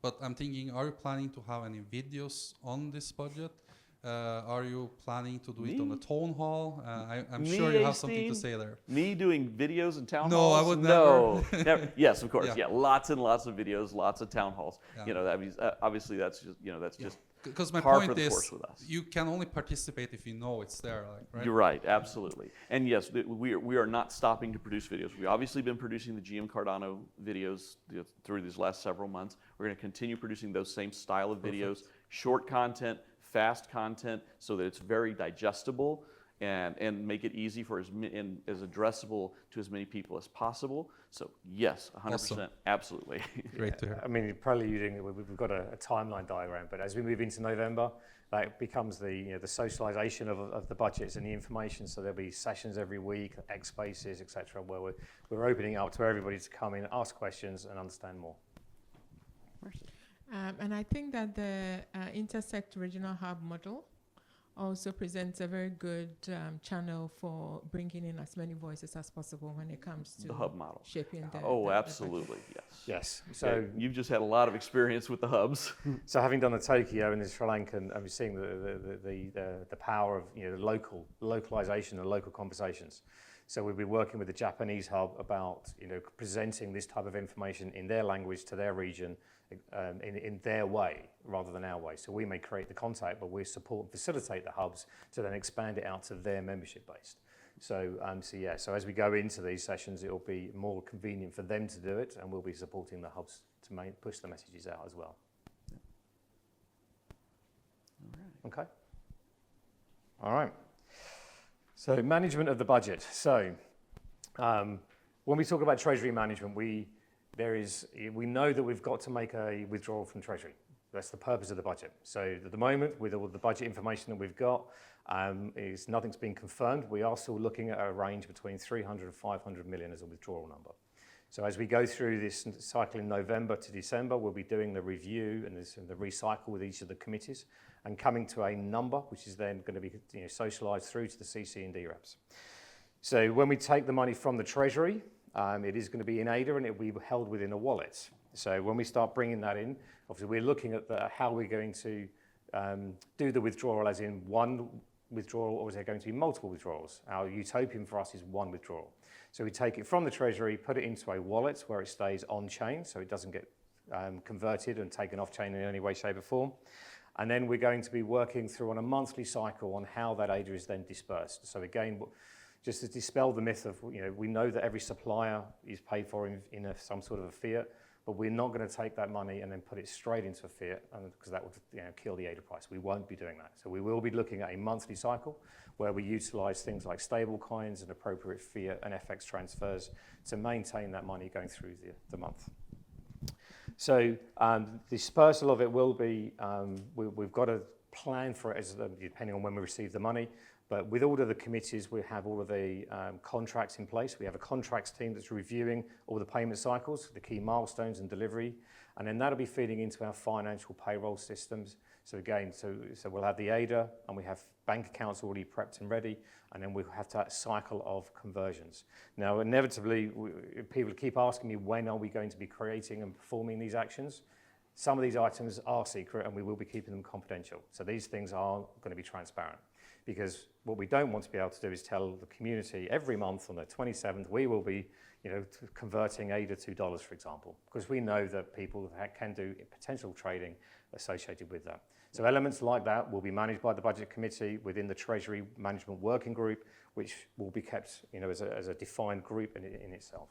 Speaker 3: But I'm thinking, are you planning to have any videos on this budget? Are you planning to do it on the town hall? I'm sure you have something to say there.
Speaker 2: Me doing videos and town halls?
Speaker 3: No, I would
Speaker 2: never.
Speaker 3: never.
Speaker 2: Yes, of course.
Speaker 3: Yeah.
Speaker 2: Yeah, lots and lots of videos, lots of town halls.
Speaker 3: Yeah.
Speaker 2: You know, that means obviously that's just
Speaker 3: Because my
Speaker 2: par for
Speaker 3: point
Speaker 2: the
Speaker 3: is,
Speaker 2: course with us.
Speaker 3: you can only participate if you know it's there, right?
Speaker 2: You're right, absolutely. And yes, we are not stopping to produce videos. We've obviously been producing the GM Cardano videos through these last several months. We're going to continue producing those same style of videos, short content, fast content, so that it's very digestible and make it easy for and as addressable to as many people as possible. So yes, 100%,
Speaker 3: Awesome.
Speaker 2: Absolutely.
Speaker 3: Great to hear.
Speaker 1: I mean, preluding, we've got a timeline diagram, but as we move into November, that becomes the socialization of the budgets and the information. So there'll be sessions every week, X spaces, etc., where we're opening up to everybody to come in, ask questions, and understand more.
Speaker 8: And I think that the Intersect Regional Hub model also presents a very good channel for bringing in as many voices as possible when it comes to
Speaker 2: The hub model.
Speaker 8: shaping the
Speaker 2: Absolutely, yes.
Speaker 1: Yes.
Speaker 2: So
Speaker 1: So
Speaker 2: you've just had a lot of experience with the hubs.
Speaker 1: So having done the Tokyo and the Sri Lankan, I'm seeing the power of localization and local conversations. So we'll be working with the Japanese hub about presenting this type of information in their language to their region in their way rather than our way. So we may create the contact, but we support and facilitate the hubs to then expand it out to their membership base. So so as we go into these sessions, it will be more convenient for them to do it, and we'll be supporting the hubs to push the messages out as well. Okay. All right. So management of the budget. So when we talk about Treasury management, we know that we've got to make a withdrawal from Treasury. That's the purpose of the budget. So at the moment, with all the budget information that we've got, nothing's been confirmed. We are still looking at a range between 300 and 500 million as a withdrawal number. So as we go through this cycle in November to December, we'll be doing the review and the recycle with each of the committees and coming to a number, which is then going to be socialized through to the CC and D reps. So when we take the money from the Treasury, it is going to be in ADA and it will be held within a wallet. So when we start bringing that in, obviously we're looking at how we're going to do the withdrawal as in one withdrawal, or is there going to be multiple withdrawals? Our utopian for us is one withdrawal. So we take it from the Treasury, put it into a wallet where it stays on chain, so it doesn't get converted and taken off chain in any way, shape or form. And then we're going to be working through on a monthly cycle on how that ADA is then dispersed. So again, just to dispel the myth of, we know that every supplier is paid for in some sort of a fiat, but we're not going to take that money and then put it straight into a fiat, because that would kill the ADA price. We won't be doing that. So we will be looking at a monthly cycle where we utilize things like stable coins and appropriate fiat and FX transfers to maintain that money going through the month. So dispersal of it will be, we've got a plan for it depending on when we receive the money. But with all of the committees, we have all of the contracts in place. We have a contracts team that's reviewing all the payment cycles, the key milestones and delivery. And then that'll be feeding into our financial payroll systems. So again, so we'll have the ADA, and we have bank accounts already prepped and ready. And then we'll have that cycle of conversions. Now, inevitably, people keep asking me, when are we going to be creating and performing these actions? Some of these items are secret, and we will be keeping them confidential. So these things are going to be transparent. Because what we don't want to be able to do is tell the community every month on the 27th, we will be converting ADA to dollars, for example, because we know that people can do potential trading associated with that. So elements like that will be managed by the Budget Committee within the Treasury Management Working Group, which will be kept as a defined group in itself.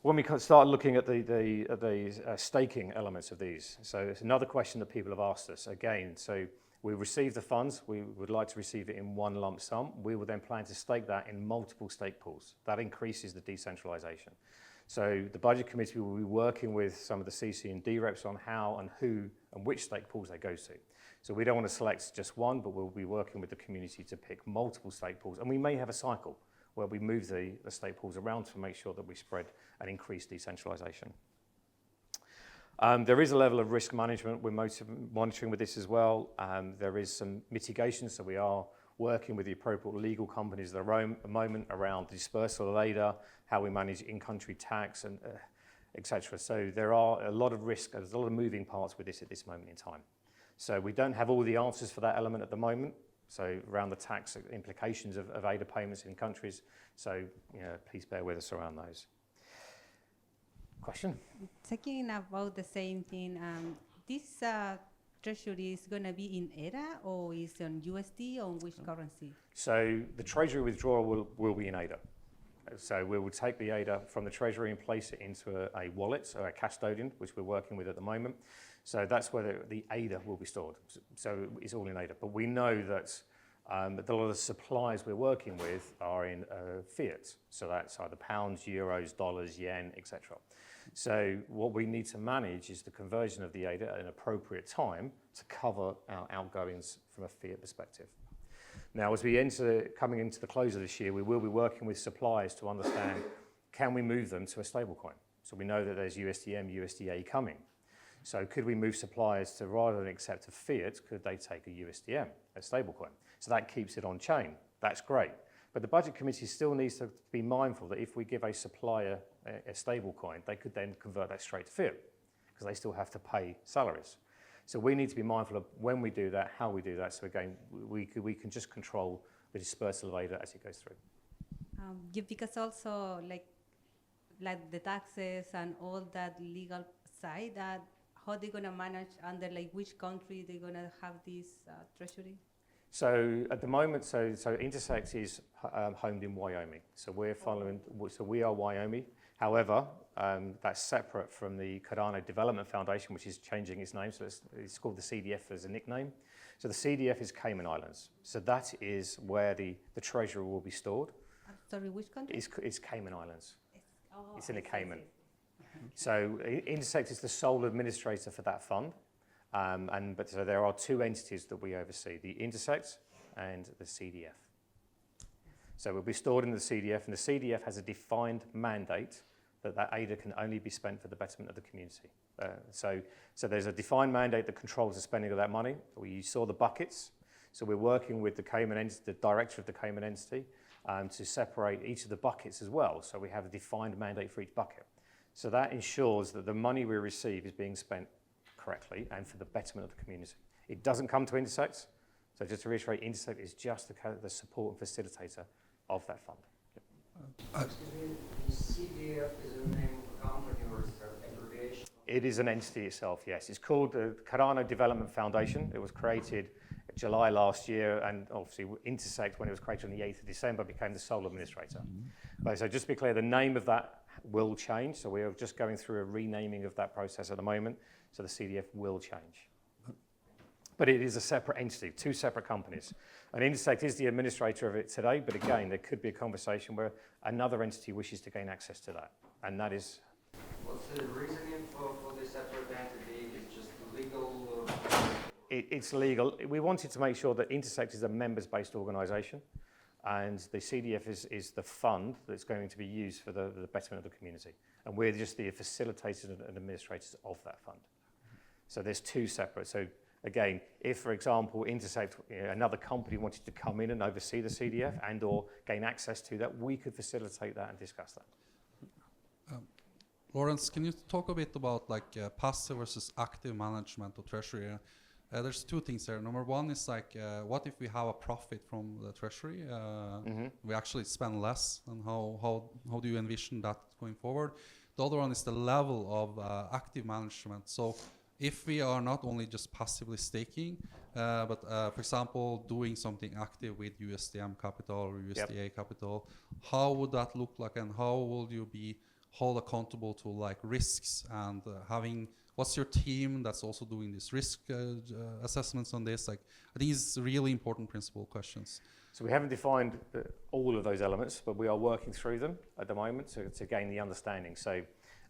Speaker 1: When we start looking at the staking elements of these, so it's another question that people have asked us. Again, so we receive the funds, we would like to receive it in one lump sum. We will then plan to stake that in multiple stake pools. That increases the decentralization. So the Budget Committee will be working with some of the CC and D reps on how and who and which stake pools they go to. So we don't want to select just one, but we'll be working with the community to pick multiple stake pools. And we may have a cycle where we move the stake pools around to make sure that we spread and increase decentralization. There is a level of risk management we're monitoring with this as well. There is some mitigation, so we are working with the appropriate legal companies at the moment around the dispersal of ADA, how we manage in-country tax, and etc. So there are a lot of risk, there's a lot of moving parts with this at this moment in time. So we don't have all the answers for that element at the moment, so around the tax implications of ADA payments in countries. So please bear with us around those. Question?
Speaker 13: Talking about the same thing, this Treasury is going to be in ADA, or is on USD, or which currency?
Speaker 1: So the Treasury withdrawal will be in ADA. So we will take the ADA from the Treasury and place it into a wallet, so a custodian, which we're working with at the moment. So that's where the ADA will be stored. So it's all in ADA. But we know that a lot of the suppliers we're working with are in fiat. So that's either pounds, euros, dollars, yen, etc. So what we need to manage is the conversion of the ADA at an appropriate time to cover our outgoings from a fiat perspective. Now, as we coming into the close of this year, we will be working with suppliers to understand, can we move them to a stablecoin? So we know that there's USDM, USDA coming. So could we move suppliers to, rather than accept a fiat, could they take a USDM, a stablecoin? So that keeps it on chain. That's great. But the Budget Committee still needs to be mindful that if we give a supplier a stablecoin, they could then convert that straight to fiat, because they still have to pay salaries. So we need to be mindful of when we do that, how we do that. So again, we can just control the dispersal of ADA as it goes through.
Speaker 13: Because also like the taxes and all that legal side, that how they're gonna manage under which country they're gonna have this Treasury?
Speaker 1: So at the moment, so Intersect is homed in Wyoming. So we're following. So we are Wyoming. However, that's separate from the Cardano Development Foundation, which is changing its name. So it's called the CDF as a nickname. So the CDF is Cayman Islands. So that is where the Treasury will be stored.
Speaker 13: Sorry, which country?
Speaker 1: It's Cayman Islands. It's in the Cayman. So Intersect is the sole administrator for that fund. But so there are two entities that we oversee, the Intersect and the CDF. So it will be stored in the CDF, and the CDF has a defined mandate that ADA can only be spent for the betterment of the community. So there's a defined mandate that controls the spending of that money. You saw the buckets. So we're working with the Cayman entity, the director of the Cayman entity, to separate each of the buckets as well. So we have a defined mandate for each bucket. So that ensures that the money we receive is being spent correctly and for the betterment of the community. It doesn't come to Intersect. So just to reiterate, Intersect is just the support and facilitator of that fund.
Speaker 14: The CDF is the name of a company or is there abbreviation?
Speaker 1: It is an entity itself, yes. It's called the Cardano Development Foundation. It was created in July last year, and obviously Intersect, when it was created on the 8th of December, became the sole administrator. But so just to be clear, the name of that will change. So we are just going through a renaming of that process at the moment. So the CDF will change. But it is a separate entity, two separate companies. And Intersect is the administrator of it today, but again, there could be a conversation where another entity wishes to gain access to that. And that is...
Speaker 14: What's the reasoning for this separate entity? It's just legal?
Speaker 1: It's legal. We wanted to make sure that Intersect is a members-based organisation, and the CDF is the fund that's going to be used for the betterment of the community. And we're just the facilitators and administrators of that fund. So there's two separate. So again, if, for example, Intersect, another company wanted to come in and oversee the CDF and or gain access to that, we could facilitate that and discuss that.
Speaker 3: Lawrence, can you talk a bit about like passive versus active management of Treasury? There's two things there. Number one is like, what if we have a profit from the Treasury? We actually spend less, and how do you envision that going forward? The other one is the level of active management. So if we are not only just passively staking, but for example, doing something active with USDM capital or USDA capital, how would that look like, and how will you be held accountable to like risks and what's your team that's also doing these risk assessments on this? Like, I think it's really important principal questions.
Speaker 1: So we haven't defined all of those elements, but we are working through them at the moment to gain the understanding. So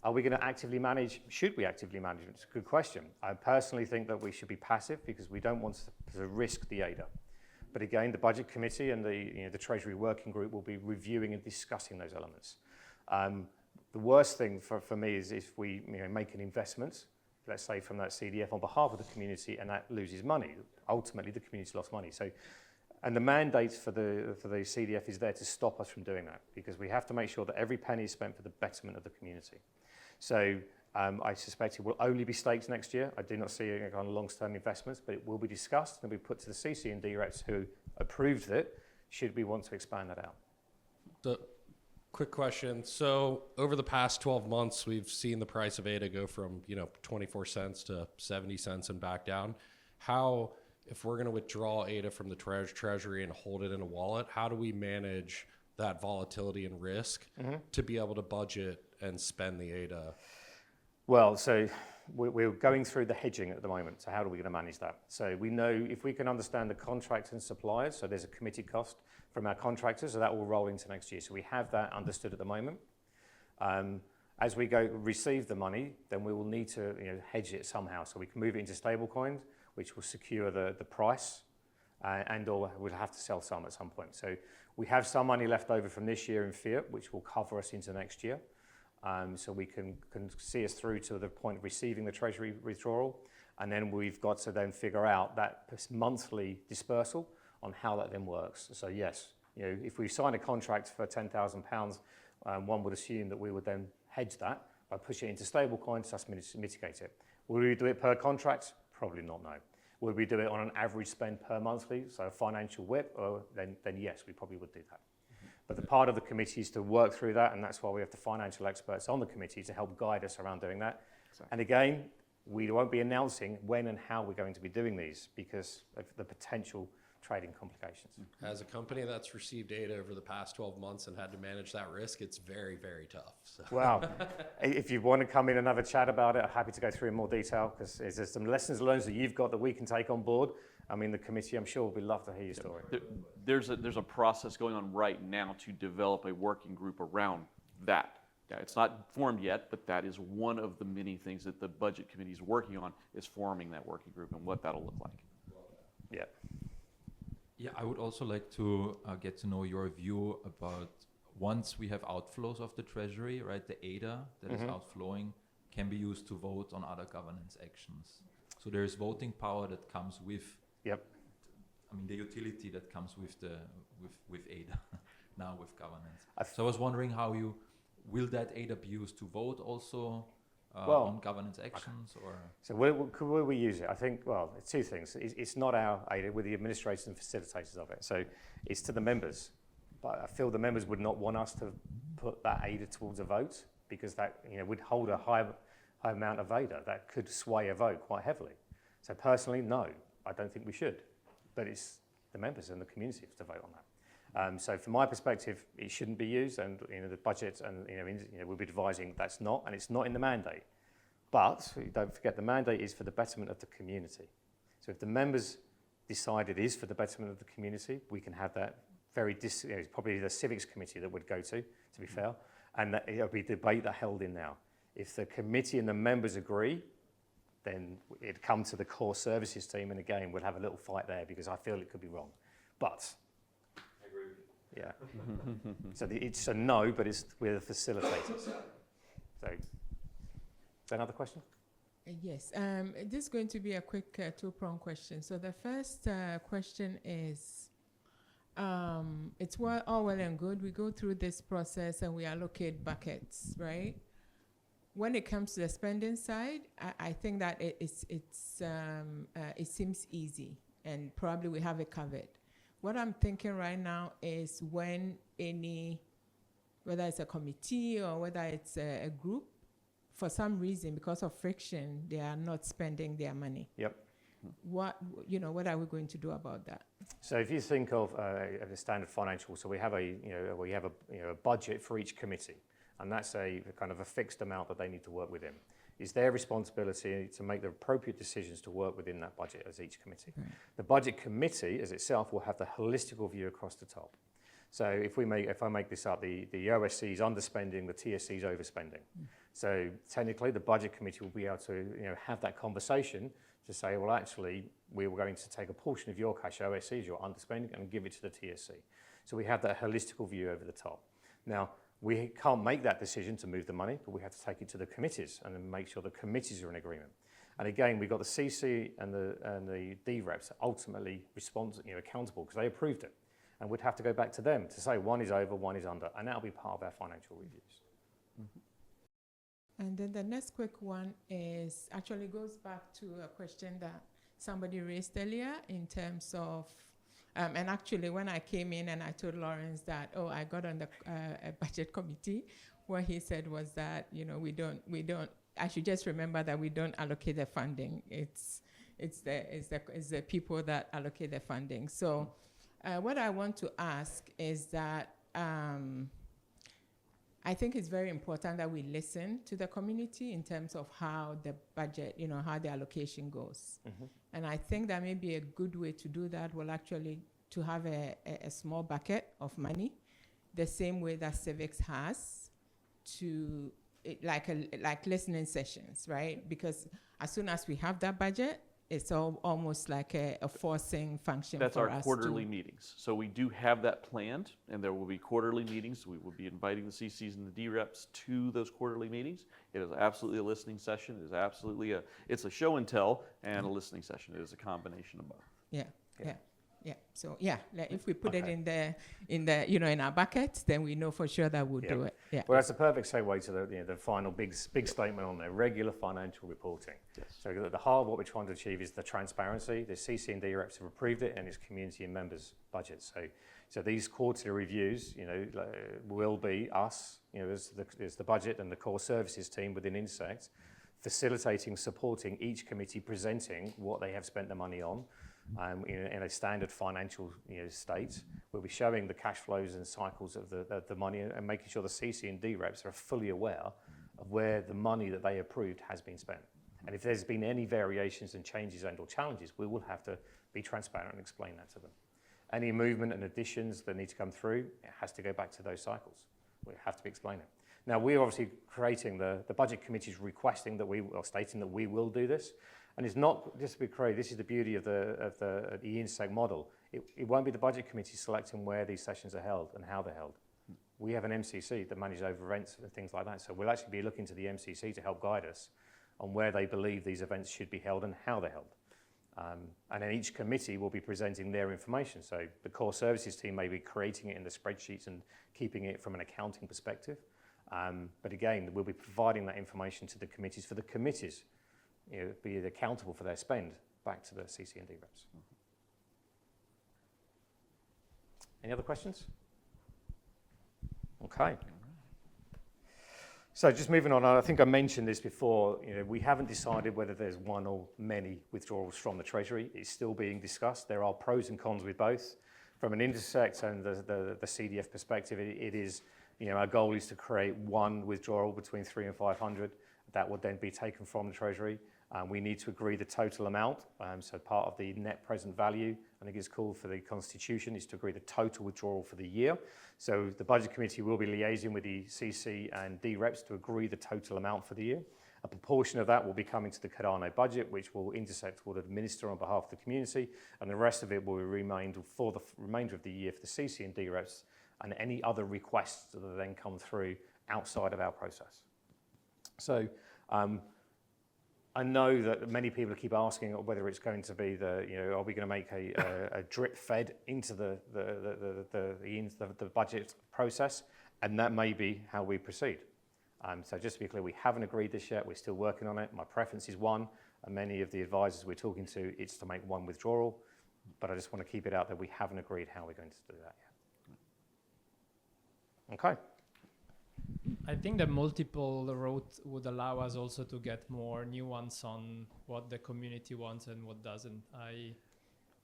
Speaker 1: are we going to actively manage? Should we actively manage? It's a good question. I personally think that we should be passive because we don't want to risk the ADA. But again, the Budget Committee and the Treasury Working Group will be reviewing and discussing those elements. The worst thing for me is if we make an investment, let's say from that CDF on behalf of the community, and that loses money. Ultimately, the community lost money. So, and the mandate for the CDF is there to stop us from doing that, because we have to make sure that every penny is spent for the betterment of the community. So I suspect it will only be staked next year. I do not see it on long-term investments, but it will be discussed and be put to the CC&D reps who approved it, should we want to expand that out.
Speaker 15: The quick question. So over the past 12 months, we've seen the price of ADA go from 24 cents to 70 cents and back down. How, if we're going to withdraw ADA from the Treasury and hold it in a wallet, how do we manage that volatility and risk to be able to budget and spend the ADA?
Speaker 1: Well, so we're going through the hedging at the moment. So how are we going to manage that? So we know if we can understand the contracts and suppliers, so there's a committee cost from our contractors, so that will roll into next year. So we have that understood at the moment. As we go receive the money, then we will need to hedge it somehow. So we can move it into stablecoins, which will secure the price, and or we'll have to sell some at some point. So we have some money left over from this year in fiat, which will cover us into next year. So we can see us through to the point of receiving the Treasury withdrawal. And then we've got to then figure out that monthly dispersal on how that then works. So yes, if we sign a contract for £10,000, one would assume that we would then hedge that by pushing it into stable coins to mitigate it. Will we do it per contract? Probably not, no. Would we do it on an average spend per monthly, so a financial whip? Then yes, we probably would do that. But the part of the committee is to work through that, and that's why we have the financial experts on the committee to help guide us around doing that. Exactly. And again, we won't be announcing when and how we're going to be doing these because of the potential trading complications.
Speaker 15: As a company that's received ADA over the past 12 months and had to manage that risk, it's very, very tough. So.
Speaker 1: Wow. If you want to come in and have a chat about it, I'm happy to go through in more detail because there's some lessons learned that you've got that we can take on board. I mean, the committee, I'm sure, would love to hear your story.
Speaker 2: There's a process going on right now to develop a working group around that. Yeah, it's not formed yet, but that is one of the many things that the Budget Committee is working on, is forming that working group and what that'll look like.
Speaker 1: Yeah.
Speaker 7: Yeah, I would also like to get to know your view about once we have outflows of the Treasury, right? The ADA that is outflowing can be used to vote on other governance actions. So there is voting power that comes with, the utility that comes with with ADA now with governance. So I was wondering how will that ADA be used to vote also on governance actions, or?
Speaker 1: So where we use it, I think, well, two things. It's not our ADA, we're the administrators and facilitators of it. So it's to the members. But I feel the members would not want us to put that ADA towards a vote, because that would hold a high amount of ADA that could sway a vote quite heavily. So personally, no, I don't think we should. But it's the members and the community to vote on that. So from my perspective, it shouldn't be used, and the budget, and we'll be advising that's not, and it's not in the mandate. But don't forget, the mandate is for the betterment of the community. So if the members decide it is for the betterment of the community, we can have that it's probably the Civics committee that would go to be fair, and it'll be debate that held in now. If the committee and the members agree, then it'd come to the core services team, and again, we'll have a little fight there because I feel it could be wrong. But
Speaker 2: I agree with you.
Speaker 1: yeah, so it's a no, but it's we're the facilitators. So, another question?
Speaker 8: Yes, this is going to be a quick two-pronged question. So the first question is, it's all well and good. We go through this process and we allocate buckets, right? When it comes to the spending side, I think that it seems easy, and probably we have it covered. What I'm thinking right now is when whether it's a committee or whether it's a group, for some reason, because of friction, they are not spending their money.
Speaker 1: Yep.
Speaker 8: What are we going to do about that?
Speaker 1: So if you think of the standard financial, so we have a budget for each committee, and that's a kind of a fixed amount that they need to work within. It's their responsibility to make the appropriate decisions to work within that budget as each committee. Right. The budget committee as itself will have the holistical view across the top. So if I make this up, the OSC is underspending, the TSC is overspending. So technically, the budget committee will be able to have that conversation to say, well, actually, we were going to take a portion of your cash OSCs, your underspending, and give it to the TSC. So we have that holistical view over the top. Now, we can't make that decision to move the money, but we have to take it to the committees and then make sure the committees are in agreement. And again, we've got the CC and the D-reps ultimately accountable because they approved it. And we'd have to go back to them to say one is over, one is under, and that'll be part of our financial reviews.
Speaker 8: Mm-hmm. And then the next quick one actually goes back to a question that somebody raised earlier in terms of, and actually when I came in and I told Lawrence that, I got on the budget committee, what he said was that, I should just remember that we don't allocate the funding. It's the people that allocate the funding. So what I want to ask is that, I think it's very important that we listen to the community in terms of how the budget, how the allocation goes. Mm-hmm. And I think that maybe a good way to do that will actually to have a small bucket of money, the same way that Civics has, to like listening sessions, right? Because as soon as we have that budget, it's almost like a forcing function for us.
Speaker 2: That's our quarterly meetings. So we do have that planned, and there will be quarterly meetings. We will be inviting the CCs and the D-reps to those quarterly meetings. It is absolutely a listening session. It is absolutely it's a show and tell and a listening session. It is a combination of both.
Speaker 8: Yeah. So if we put it in our bucket, then we know for sure that we'll do it. Yeah.
Speaker 1: Well, that's a perfect segue to the final big statement on there: regular financial reporting. Yes. So at the heart of what we're trying to achieve is the transparency. The CC and D reps have approved it, and it's community and members' budgets. So these quarterly reviews, will be us, as the budget and the core services team within Intersect, facilitating, supporting each committee, presenting what they have spent the money on. In a standard financial state, we'll be showing the cash flows and cycles of the money and making sure the CC and D reps are fully aware of where the money that they approved has been spent. And if there's been any variations and changes and or challenges, we will have to be transparent and explain that to them. Any movement and additions that need to come through, it has to go back to those cycles. We have to be explaining. Now, we're obviously creating the budget committees requesting that stating that we will do this. And it's not just to be clear, this is the beauty of the Intersect model. It won't be the budget committee selecting where these sessions are held and how they're held. We have an MCC that manages over events and things like that. So we'll actually be looking to the MCC to help guide us on where they believe these events should be held and how they're held. And then each committee will be presenting their information. So the core services team may be creating it in the spreadsheets and keeping it from an accounting perspective. But again, we'll be providing that information to the committees for the committees, be accountable for their spend back to the CC&D reps. Any other questions? Okay. So just moving on, I think I mentioned this before, we haven't decided whether there's one or many withdrawals from the Treasury. It's still being discussed. There are pros and cons with both. From an Intersect and the CDF perspective, it is, our goal is to create one withdrawal between 3 and 500. That would then be taken from the Treasury. We need to agree the total amount. So part of the net present value, I think it's called for the Constitution, is to agree the total withdrawal for the year. So the Budget Committee will be liaising with the CC and D reps to agree the total amount for the year. A proportion of that will be coming to the Cardano budget, which will Intersect will administer on behalf of the community, and the rest of it will remain for the remainder of the year for the CC and D reps and any other requests that then come through outside of our process. So I know that many people keep asking whether it's going to be are we going to make a drip fed into the budget process, and that may be how we proceed. So just to be clear, we haven't agreed this yet. We're still working on it. My preference is one, and many of the advisors we're talking to, it's to make one withdrawal, but I just want to keep it out that we haven't agreed how we're going to do that yet. Okay.
Speaker 11: I think the multiple route would allow us also to get more nuance on what the community wants and what doesn't.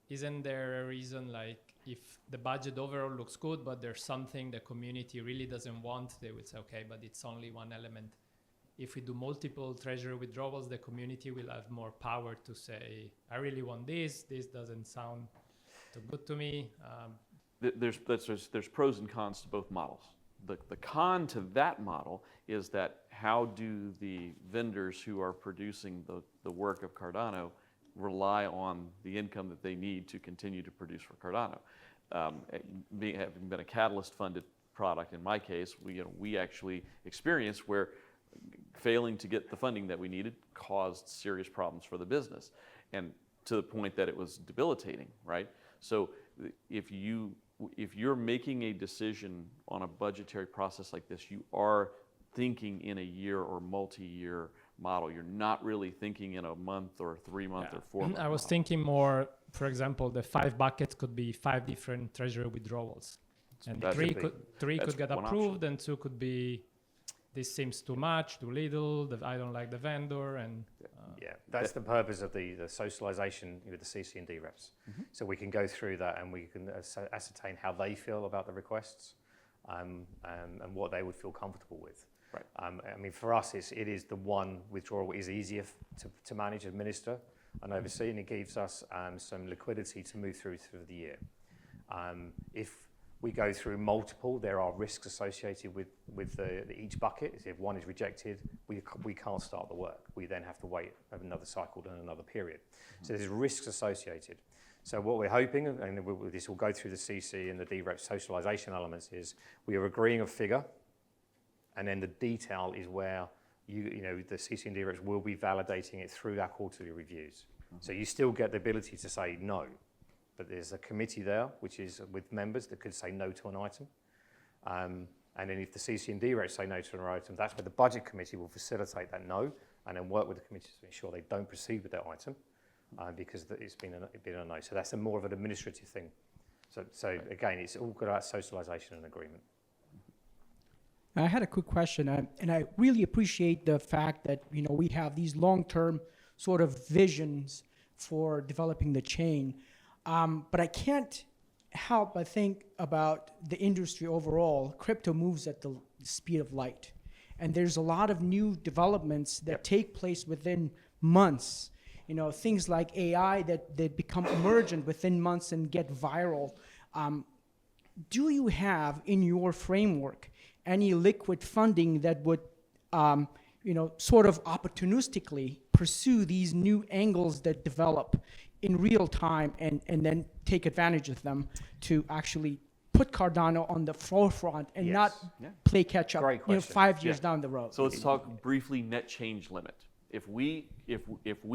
Speaker 11: Isn't there a reason, like, if the budget overall looks good, but there's something the community really doesn't want, they would say, okay, but it's only one element. If we do multiple Treasury withdrawals, the community will have more power to say, I really want this doesn't sound too good to me.
Speaker 2: There's pros and cons to both models. The con to that model is that how do the vendors who are producing the work of Cardano rely on the income that they need to continue to produce for Cardano? Having been a Catalyst-funded product, in my case, we actually experienced where failing to get the funding that we needed caused serious problems for the business, and to the point that it was debilitating, right? So if you're making a decision on a budgetary process like this, you are thinking in a year or multi-year model. You're not really thinking in a month or 3 month or 4 month
Speaker 11: I was
Speaker 2: model.
Speaker 11: thinking more, for example, the 5 buckets could be 5 different Treasury withdrawals. And
Speaker 2: That
Speaker 11: three
Speaker 2: could be-
Speaker 11: could get
Speaker 2: that's one
Speaker 11: approved, and 2 could be, this seems too much, too little, I don't like the vendor, and
Speaker 1: That's the purpose of the socialization with the CC and D reps. So we can go through that and we can ascertain how they feel about the requests and what they would feel comfortable with.
Speaker 2: Right.
Speaker 1: I mean, for us, it is the one withdrawal is easier to manage, administer, and oversee, and it gives us some liquidity to move through the year. If we go through multiple, there are risks associated with each bucket. If one is rejected, we can't start the work. We then have to wait another cycle and another period. So there's risks associated. So what we're hoping, and this will go through the CC and the D-Rep socialization elements, is we are agreeing a figure, and then the detail is where the CC and D-Reps will be validating it through our quarterly reviews. So you still get the ability to say no. But there's a committee there, which is with members that could say no to an item. And then if the CC and D reps say no to an item, that's where the budget committee will facilitate that no, and then work with the committee to ensure they don't proceed with that item because it's been a no. So that's more of an administrative thing. So again, it's all about socialization and agreement.
Speaker 6: I had a quick question, and I really appreciate the fact that we have these long-term sort of visions for developing the chain. But I can't help but think about the industry overall. Crypto moves at the speed of light. And there's a lot of new developments that take place within months. Things like AI that become emergent within months and get viral. Do you have in your framework any liquid funding that would sort of opportunistically pursue these new angles that develop in real time and then take advantage of them to actually put Cardano on the forefront and not play catch up 5 years down the road?
Speaker 2: So let's talk briefly net change limit. If we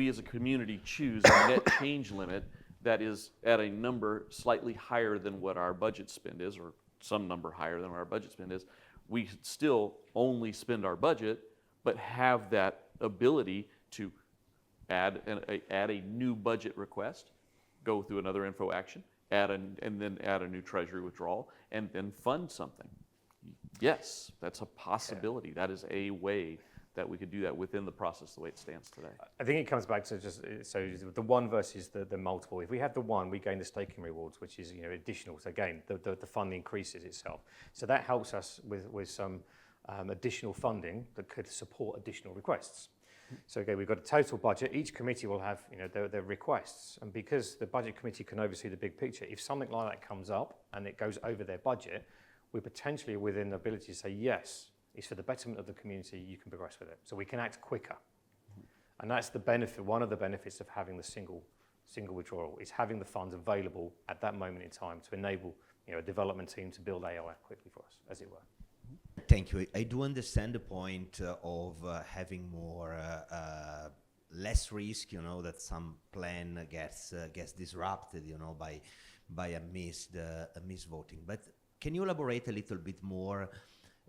Speaker 2: as a community choose a net change limit that is at a number slightly higher than what our budget spend is, or some number higher than what our budget spend is, we still only spend our budget, but have that ability to add a new budget request, go through another info action, and then add a new Treasury withdrawal, and then fund something. Yes, that's a possibility. That is a way that we could do that within the process the way it stands today.
Speaker 1: I think it comes back to just, so the one versus the multiple. If we have the one, we gain the staking rewards, which is, additional. So again, the fund increases itself. So that helps us with some additional funding that could support additional requests. So again, we've got a total budget. Each committee will have, their requests. And because the budget committee can oversee the big picture, if something like that comes up and it goes over their budget, we're potentially within the ability to say, yes, it's for the betterment of the community, you can progress with it. So we can act quicker. And that's the benefit, one of the benefits of having the single withdrawal, is having the funds available at that moment in time to enable, a development team to build AOF quickly for us, as it were.
Speaker 16: Thank you. I do understand the point of having more, less risk, that some plan gets disrupted, by a missed voting. But can you elaborate a little bit more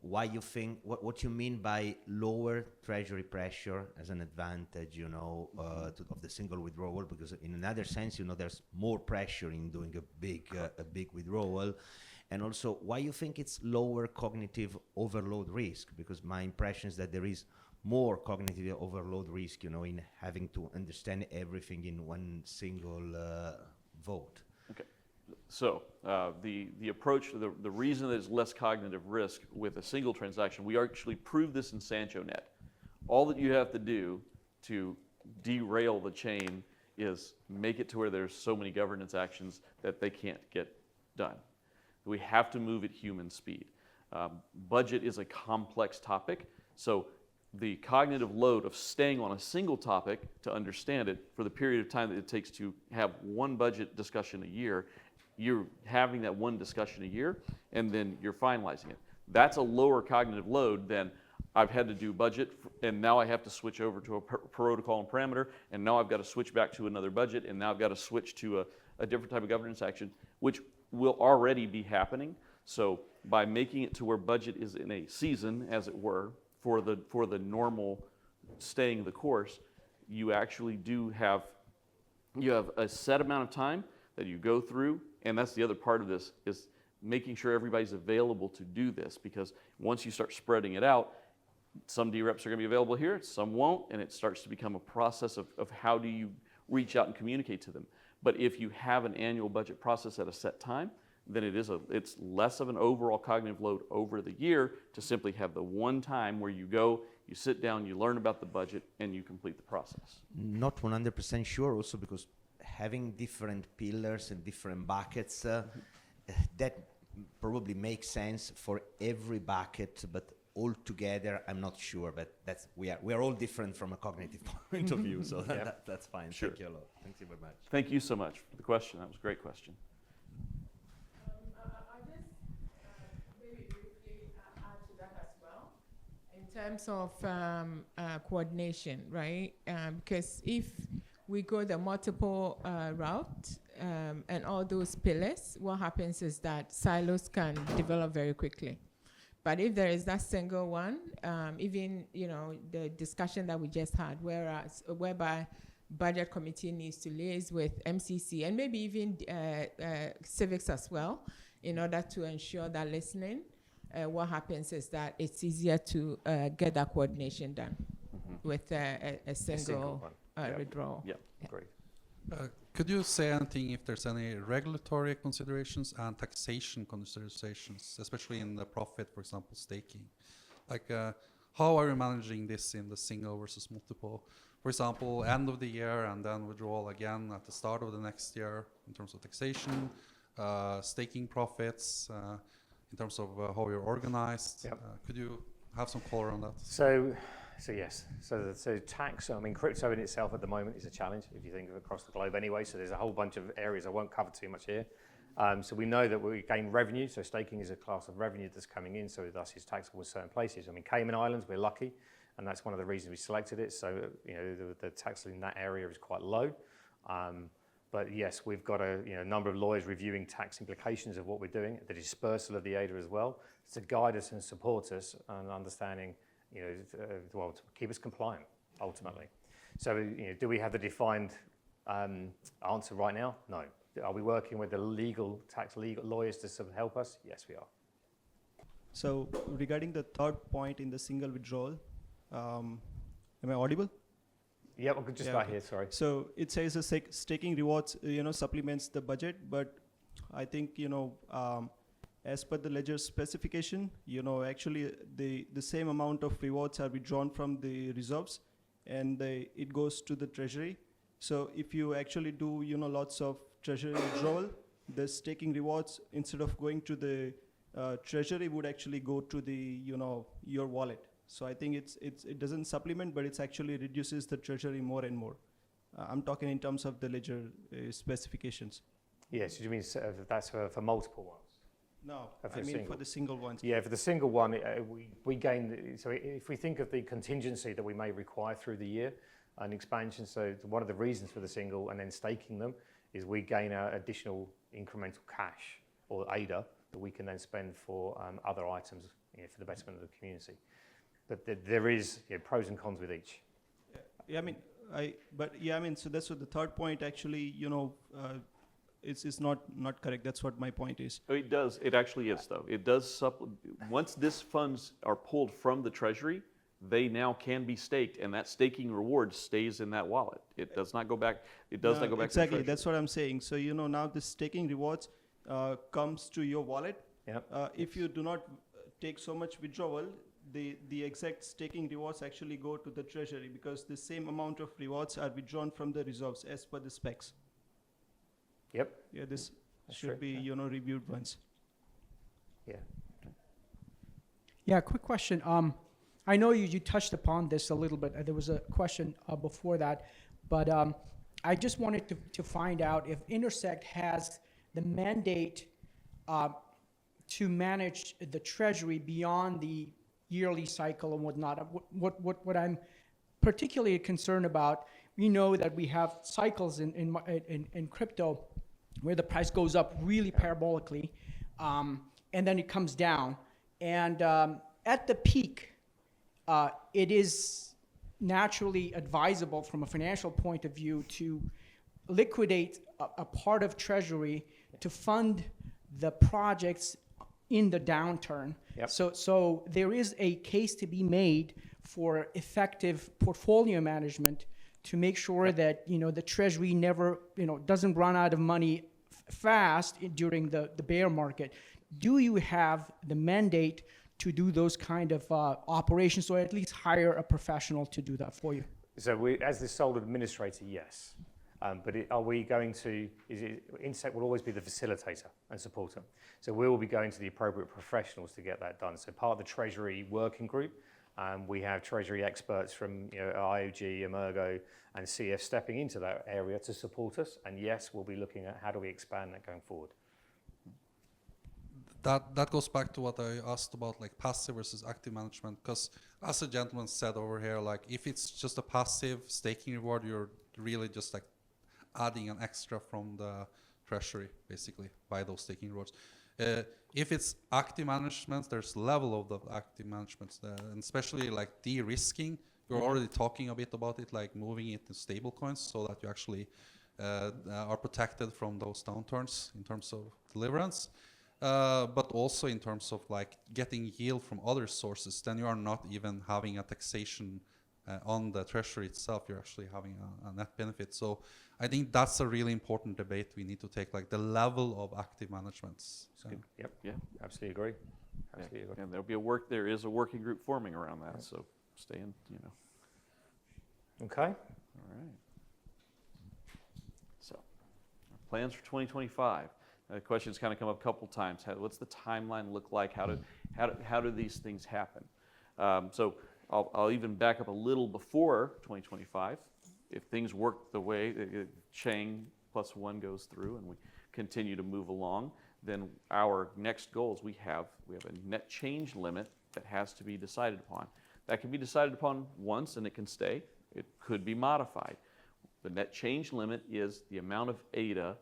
Speaker 16: why you think, what you mean by lower treasury pressure as an advantage, of the single withdrawal? Because in another sense, there's more pressure in doing a big withdrawal. And also, why you think it's lower cognitive overload risk? Because my impression is that there is more cognitive overload risk, in having to understand everything in one single vote.
Speaker 2: Okay. So the approach, the reason there's less cognitive risk with a single transaction, we actually proved this in SanchoNet. All that you have to do to derail the chain is make it to where there's so many governance actions that they can't get done. We have to move at human speed. Budget is a complex topic, so the cognitive load of staying on a single topic to understand it for the period of time that it takes to have one budget discussion a year, you're having that one discussion a year, and then you're finalizing it. That's a lower cognitive load than I've had to do budget, and now I have to switch over to a protocol and parameter, and now I've got to switch back to another budget, and now I've got to switch to a different type of governance action, which will already be happening. So by making it to where budget is in a season, as it were, for the normal staying the course, you actually do have a set amount of time that you go through, and that's the other part of this, is making sure everybody's available to do this, because once you start spreading it out, some DREPs are going to be available here, some won't, and it starts to become a process of how do you reach out and communicate to them. But if you have an annual budget process at a set time, then it's less of an overall cognitive load over the year to simply have the one time where you go, you sit down, you learn about the budget, and you complete the process.
Speaker 16: Not 100% sure also, because having different pillars and different buckets, that probably makes sense for every bucket, but all together, I'm not sure, but we are all different from a cognitive point of view, so that's fine.
Speaker 2: Sure.
Speaker 16: Thank you a lot. Thank you very much.
Speaker 2: Thank you so much for the question. That was a great question.
Speaker 8: I'll just maybe briefly add to that as well. In terms of coordination, right? Because if we go the multiple route and all those pillars, what happens is that silos can develop very quickly. But if there is that single one, even the discussion that we just had, whereby budget committee needs to liaise with MCC and maybe even Civics as well, in order to ensure that listening, what happens is that it's easier to get that coordination done with a single withdrawal.
Speaker 1: Yeah, great.
Speaker 3: Could you say anything if there's any regulatory considerations and taxation considerations, especially in the profit, for example, staking? Like, how are you managing this in the single versus multiple? For example, end of the year and then withdrawal again at the start of the next year in terms of taxation, staking profits, in terms of how you're organized.
Speaker 1: Yep.
Speaker 3: Could you have some color on that?
Speaker 1: So yes, so tax, crypto in itself at the moment is a challenge if you think of across the globe anyway, so there's a whole bunch of areas I won't cover too much here. So we know that we gain revenue, so staking is a class of revenue that's coming in, so thus is taxable in certain places. Cayman Islands, we're lucky, and that's one of the reasons we selected it, so the tax in that area is quite low. But yes, we've got a number of lawyers reviewing tax implications of what we're doing, the dispersal of the ADA as well, to guide us and support us on understanding, to keep us compliant ultimately. So, do we have the defined answer right now? No. Are we working with the legal lawyers to sort of help us? Yes, we are.
Speaker 17: So regarding the third point in the single withdrawal, am I audible?
Speaker 1: Yeah, we could just start here, sorry.
Speaker 17: So it says the staking rewards, supplements the budget, but I think, as per the ledger specification, actually the same amount of rewards are withdrawn from the reserves and it goes to the treasury. So if you actually do, lots of treasury withdrawal, the staking rewards, instead of going to the treasury, would actually go to the, your wallet. So I think it doesn't supplement, but it's actually reduces the treasury more and more. I'm talking in terms of the ledger specifications.
Speaker 1: Yes, you mean that's for multiple ones?
Speaker 17: No, I mean for the single ones.
Speaker 1: Yeah, for the single one, we gain, so if we think of the contingency that we may require through the year, an expansion, so one of the reasons for the single and then staking them is we gain additional incremental cash or ADA that we can then spend for other items for the betterment of the community. But there is pros and cons with each.
Speaker 17: So that's what the third point actually, it's not correct. That's what my point is.
Speaker 2: Oh, it does. It actually is, though. It does once these funds are pulled from the treasury, they now can be staked, and that staking reward stays in that wallet. It does not go back. It does not go back.
Speaker 17: Exactly.
Speaker 2: To the
Speaker 17: That's what I'm saying. So now the staking rewards comes to your wallet.
Speaker 1: Yep.
Speaker 17: If you do not take so much withdrawal, the exact staking rewards actually go to the treasury because the same amount of rewards are withdrawn from the reserves as per the specs.
Speaker 1: Yep.
Speaker 17: Yeah, this
Speaker 1: That's
Speaker 17: should
Speaker 1: true.
Speaker 17: be reviewed once.
Speaker 1: Yeah.
Speaker 6: Yeah, quick question. I know you touched upon this a little bit. There was a question before that, but I just wanted to find out if Intersect has the mandate to manage the treasury beyond the yearly cycle and whatnot. What I'm particularly concerned about, we know that we have cycles in crypto where the price goes up really parabolically, and then it comes down. And at the peak, it is naturally advisable from a financial point of view to liquidate a part of treasury to fund the projects in the downturn.
Speaker 1: Yep.
Speaker 6: So there is a case to be made for effective portfolio management to make sure that the treasury never doesn't run out of money fast during the bear market. Do you have the mandate to do those kind of operations, or at least hire a professional to do that for you?
Speaker 1: So as the sole administrator, yes. But are we going to, Intersect will always be the facilitator and supporter. So we will be going to the appropriate professionals to get that done. So part of the Treasury working group, we have Treasury experts from IOG, Emergo, and CF stepping into that area to support us. And yes, we'll be looking at how do we expand that going forward.
Speaker 3: That goes back to what I asked about, like passive versus active management. Because as a gentleman said over here, like if it's just a passive staking reward, you're really just like adding an extra from the treasury, basically, by those staking rewards. If it's active management, there's level of the active management, and especially like de-risking. You're already talking a bit about it, like moving it to stable coins so that you actually are protected from those downturns in terms of deliverance. But also in terms of like getting yield from other sources, then you are not even having a taxation on the treasury itself. You're actually having a net benefit. So I think that's a really important debate we need to take, like the level of active managements.
Speaker 1: Yep.
Speaker 2: Yeah.
Speaker 1: Absolutely agree. Absolutely agree.
Speaker 2: And there is a working group forming around that. So stay in,
Speaker 1: Okay.
Speaker 2: All right. So our plans for 2025. The question's kind of come up a couple times. What's the timeline look like? How do these things happen? So I'll even back up a little before 2025. If things work the way Chang +1 goes through and we continue to move along, then our next goals, we have a net change limit that has to be decided upon. That can be decided upon once and it can stay. It could be modified. The net change limit is the amount of ADA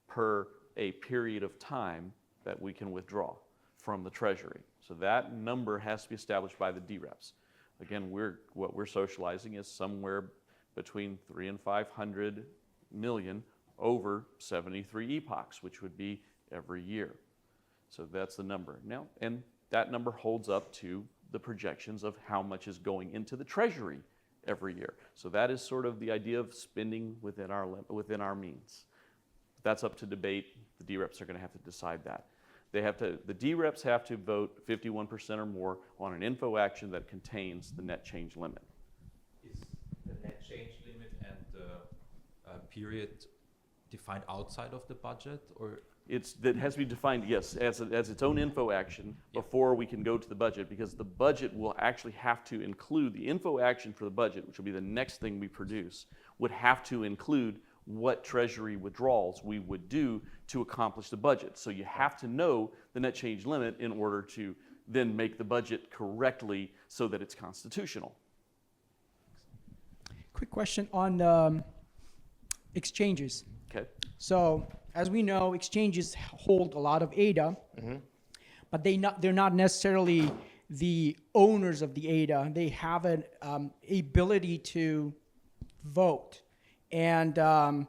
Speaker 2: per a period of time that we can withdraw from the Treasury. So that number has to be established by the DREPs. Again, what we're socializing is somewhere between 300 and 500 million over 73 epochs, which would be every year. So that's the number. Now, and that number holds up to the projections of how much is going into the Treasury every year. So that is sort of the idea of spending within our means. That's up to debate. The DREPs are going to have to decide that. The DREPs have to vote 51% or more on an info action that contains the net change limit.
Speaker 7: Is the net change limit and the period defined outside of the budget, or?
Speaker 2: That has to be defined, yes, as its own info action before we can go to the budget, because the budget will actually have to include the info action for the budget, which will be the next thing we produce, would have to include what Treasury withdrawals we would do to accomplish the budget. So you have to know the net change limit in order to then make the budget correctly so that it's constitutional.
Speaker 6: Quick question on exchanges.
Speaker 2: Okay.
Speaker 6: So as we know, exchanges hold a lot of ADA, but they're not necessarily the owners of the ADA. They have an ability to vote. And I'm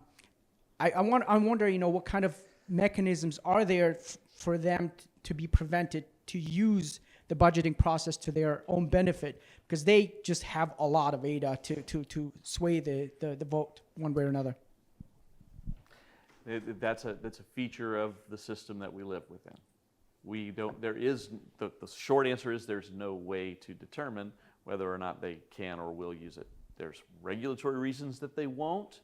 Speaker 6: wondering, what kind of mechanisms are there for them to be prevented to use the budgeting process to their own benefit, because they just have a lot of ADA to sway the vote one way or another.
Speaker 2: That's a feature of the system that we live within. The short answer is there's no way to determine whether or not they can or will use it. There's regulatory reasons that they won't.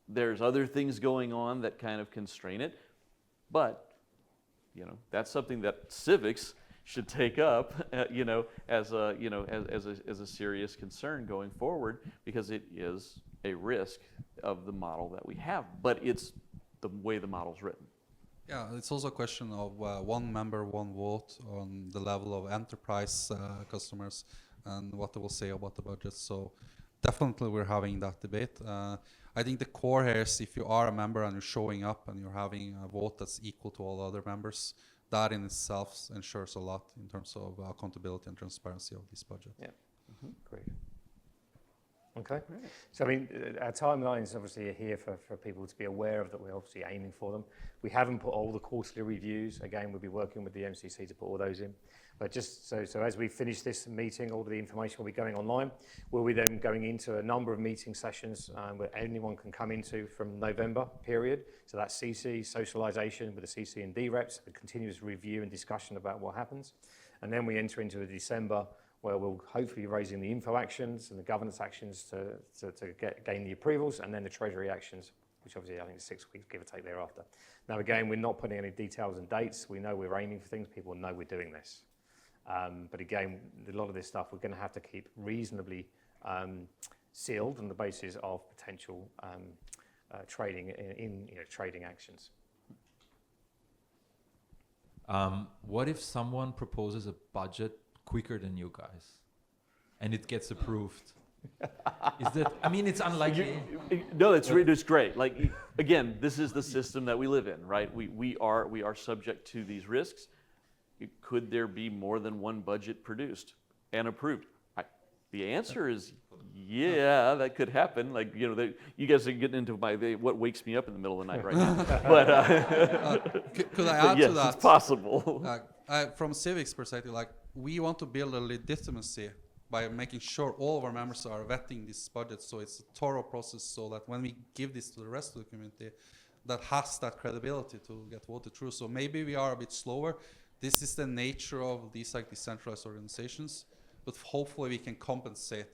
Speaker 2: There's other things going on that kind of constrain it. But, that's something that Civics should take up, as a serious concern going forward, because it is a risk of the model that we have. But it's the way the model's written.
Speaker 3: Yeah, it's also a question of one member, one vote on the level of enterprise customers and what they will say about the budget. So definitely we're having that debate. I think the core here is if you are a member and you're showing up and you're having a vote that's equal to all other members, that in itself ensures a lot in terms of accountability and transparency of this budget.
Speaker 1: Yeah, great. Okay, so our timelines obviously are here for people to be aware of that. We're obviously aiming for them. We haven't put all the quarterly reviews. Again, we'll be working with the MCC to put all those in. But just so as we finish this meeting, all the information will be going online. We'll be then going into a number of meeting sessions where anyone can come into from November period. So that's CC, socialization with the CC and D-reps, a continuous review and discussion about what happens. And then we enter into a December where we'll hopefully be raising the info actions and the governance actions to gain the approvals, and then the Treasury actions, which obviously I think is 6 weeks, give or take, thereafter. Now again, we're not putting any details and dates. We know we're aiming for things. People know we're doing this. But again, a lot of this stuff we're going to have to keep reasonably sealed on the basis of potential trading in trading actions.
Speaker 7: What if someone proposes a budget quicker than you guys and it gets approved? Is that, it's unlikely.
Speaker 2: No, it's great. Like, again, this is the system that we live in, right? We are subject to these risks. Could there be more than one budget produced and approved? The answer is yeah, that could happen. Like, you guys are getting into what wakes me up in the middle of the night right now. But
Speaker 3: could I add
Speaker 2: yes,
Speaker 3: to that?
Speaker 2: It's possible.
Speaker 3: From Civics perspective, we want to build a legitimacy by making sure all of our members are vetting this budget, so it's a thorough process, so that when we give this to the rest of the community, that has that credibility to get voted through. So maybe we are a bit slower. This is the nature of these decentralized organizations, but hopefully we can compensate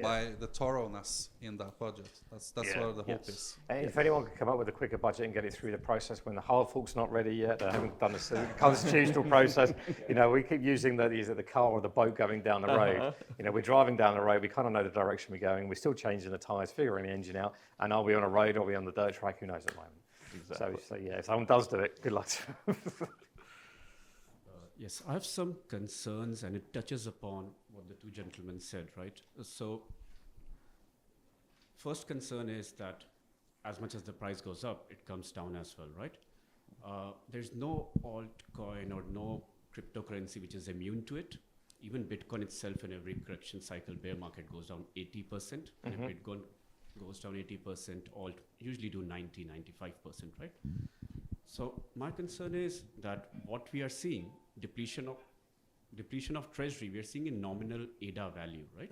Speaker 3: by the thoroughness in that budget. That's where the hope is.
Speaker 1: And if anyone can come up with a quicker budget and get it through the process when the hard fork's not ready yet, they haven't done the constitutional process. We keep using the car or the boat going down the road. We're driving down the road. We kind of know the direction we're going. We're still changing the tires, figuring the engine out. And are we on a road or are we on the dirt track? Who knows at the moment? Exactly. So if someone does do it, good luck to them.
Speaker 18: Yes, I have some concerns, and it touches upon what the two gentlemen said, right? So first concern is that as much as the price goes up, it comes down as well, right? There's no altcoin or no cryptocurrency which is immune to it. Even Bitcoin itself, in every correction cycle, bear market goes down 80%. And if Bitcoin goes down 80%, alt usually do 90, 95%, right? So my concern is that what we are seeing, depletion of treasury, we are seeing in nominal ADA value, right?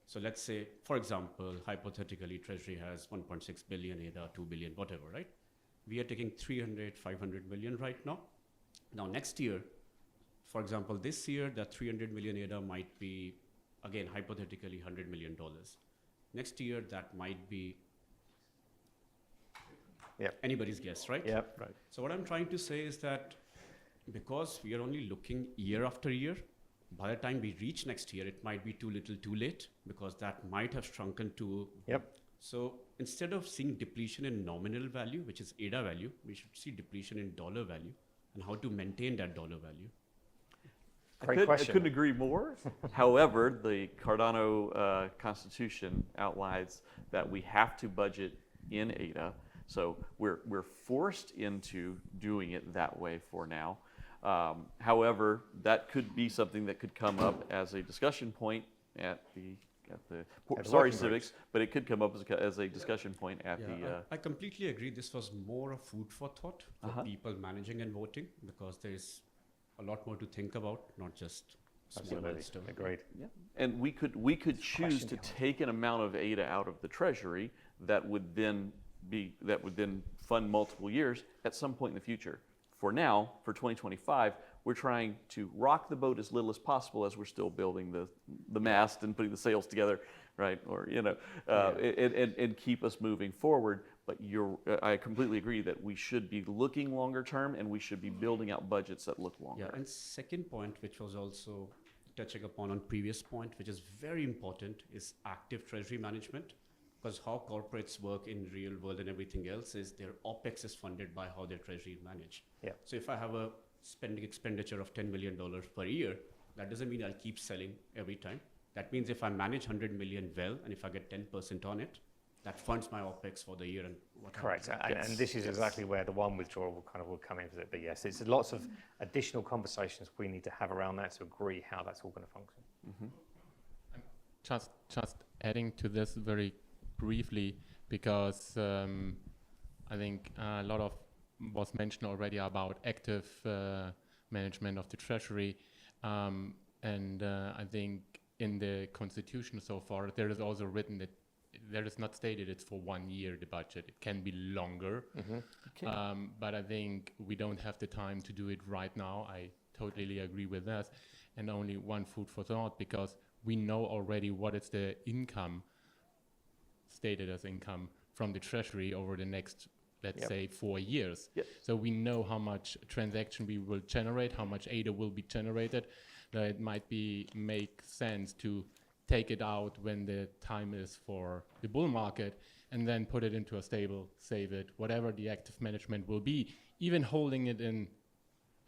Speaker 18: So let's say, for example, hypothetically, treasury has 1.6 billion ADA, 2 billion, whatever, right? We are taking 300, 500 million right now. Now next year, for example, this year, that 300 million ADA might be, again, hypothetically, $100 million. Next year, that might be anybody's guess, right?
Speaker 1: Yep. Right.
Speaker 18: So what I'm trying to say is that because we are only looking year after year, by the time we reach next year, it might be too little too late, because that might have shrunken to. So instead of seeing depletion in nominal value, which is ADA value, we should see depletion in dollar value and how to maintain that dollar value.
Speaker 1: Great question.
Speaker 2: I couldn't agree more. However, the Cardano Constitution outlines that we have to budget in ADA. So we're forced into doing it that way for now. However, that could be something that could come up as a discussion point at the Civics, but it could come up as a discussion point at the.
Speaker 18: I completely agree. This was more a food for thought for people managing and voting, because there's a lot more to think about, not just small milestone.
Speaker 1: Agreed.
Speaker 2: Yeah. And we could choose to take an amount of ADA out of the treasury that would then fund multiple years at some point in the future. For now, for 2025, we're trying to rock the boat as little as possible as we're still building the mast and putting the sails together, right? Or and keep us moving forward. But I completely agree that we should be looking longer term, and we should be building out budgets that look longer.
Speaker 18: Yeah, and second point, which was also touching upon previous point, which is very important, is active treasury management. Because how corporates work in real world and everything else is their OPEX is funded by how their treasury is managed. So if I have a spending expenditure of $10 million per year, that doesn't mean I'll keep selling every time. That means if I manage 100 million well, and if I get 10% on it, that funds my OPEX for the year and whatever.
Speaker 1: Correct, and this is exactly where the one withdrawal will come into it. But yes, it's lots of additional conversations we need to have around that to agree how that's all going to function.
Speaker 19: Just adding to this very briefly, because I think a lot of was mentioned already about active management of the treasury, and I think in the constitution so far there is also written that there is not stated it's for 1 year, the budget. It can be longer, but I think we don't have the time to do it right now. I totally agree with that. And only one food for thought, because we know already what is the income, stated as income from the treasury over the next, let's say, 4 years. So we know how much transaction we will generate, how much ADA will be generated. That it might make sense to take it out when the time is for the bull market, and then put it into a stable, save it, whatever the active management will be. Even holding it in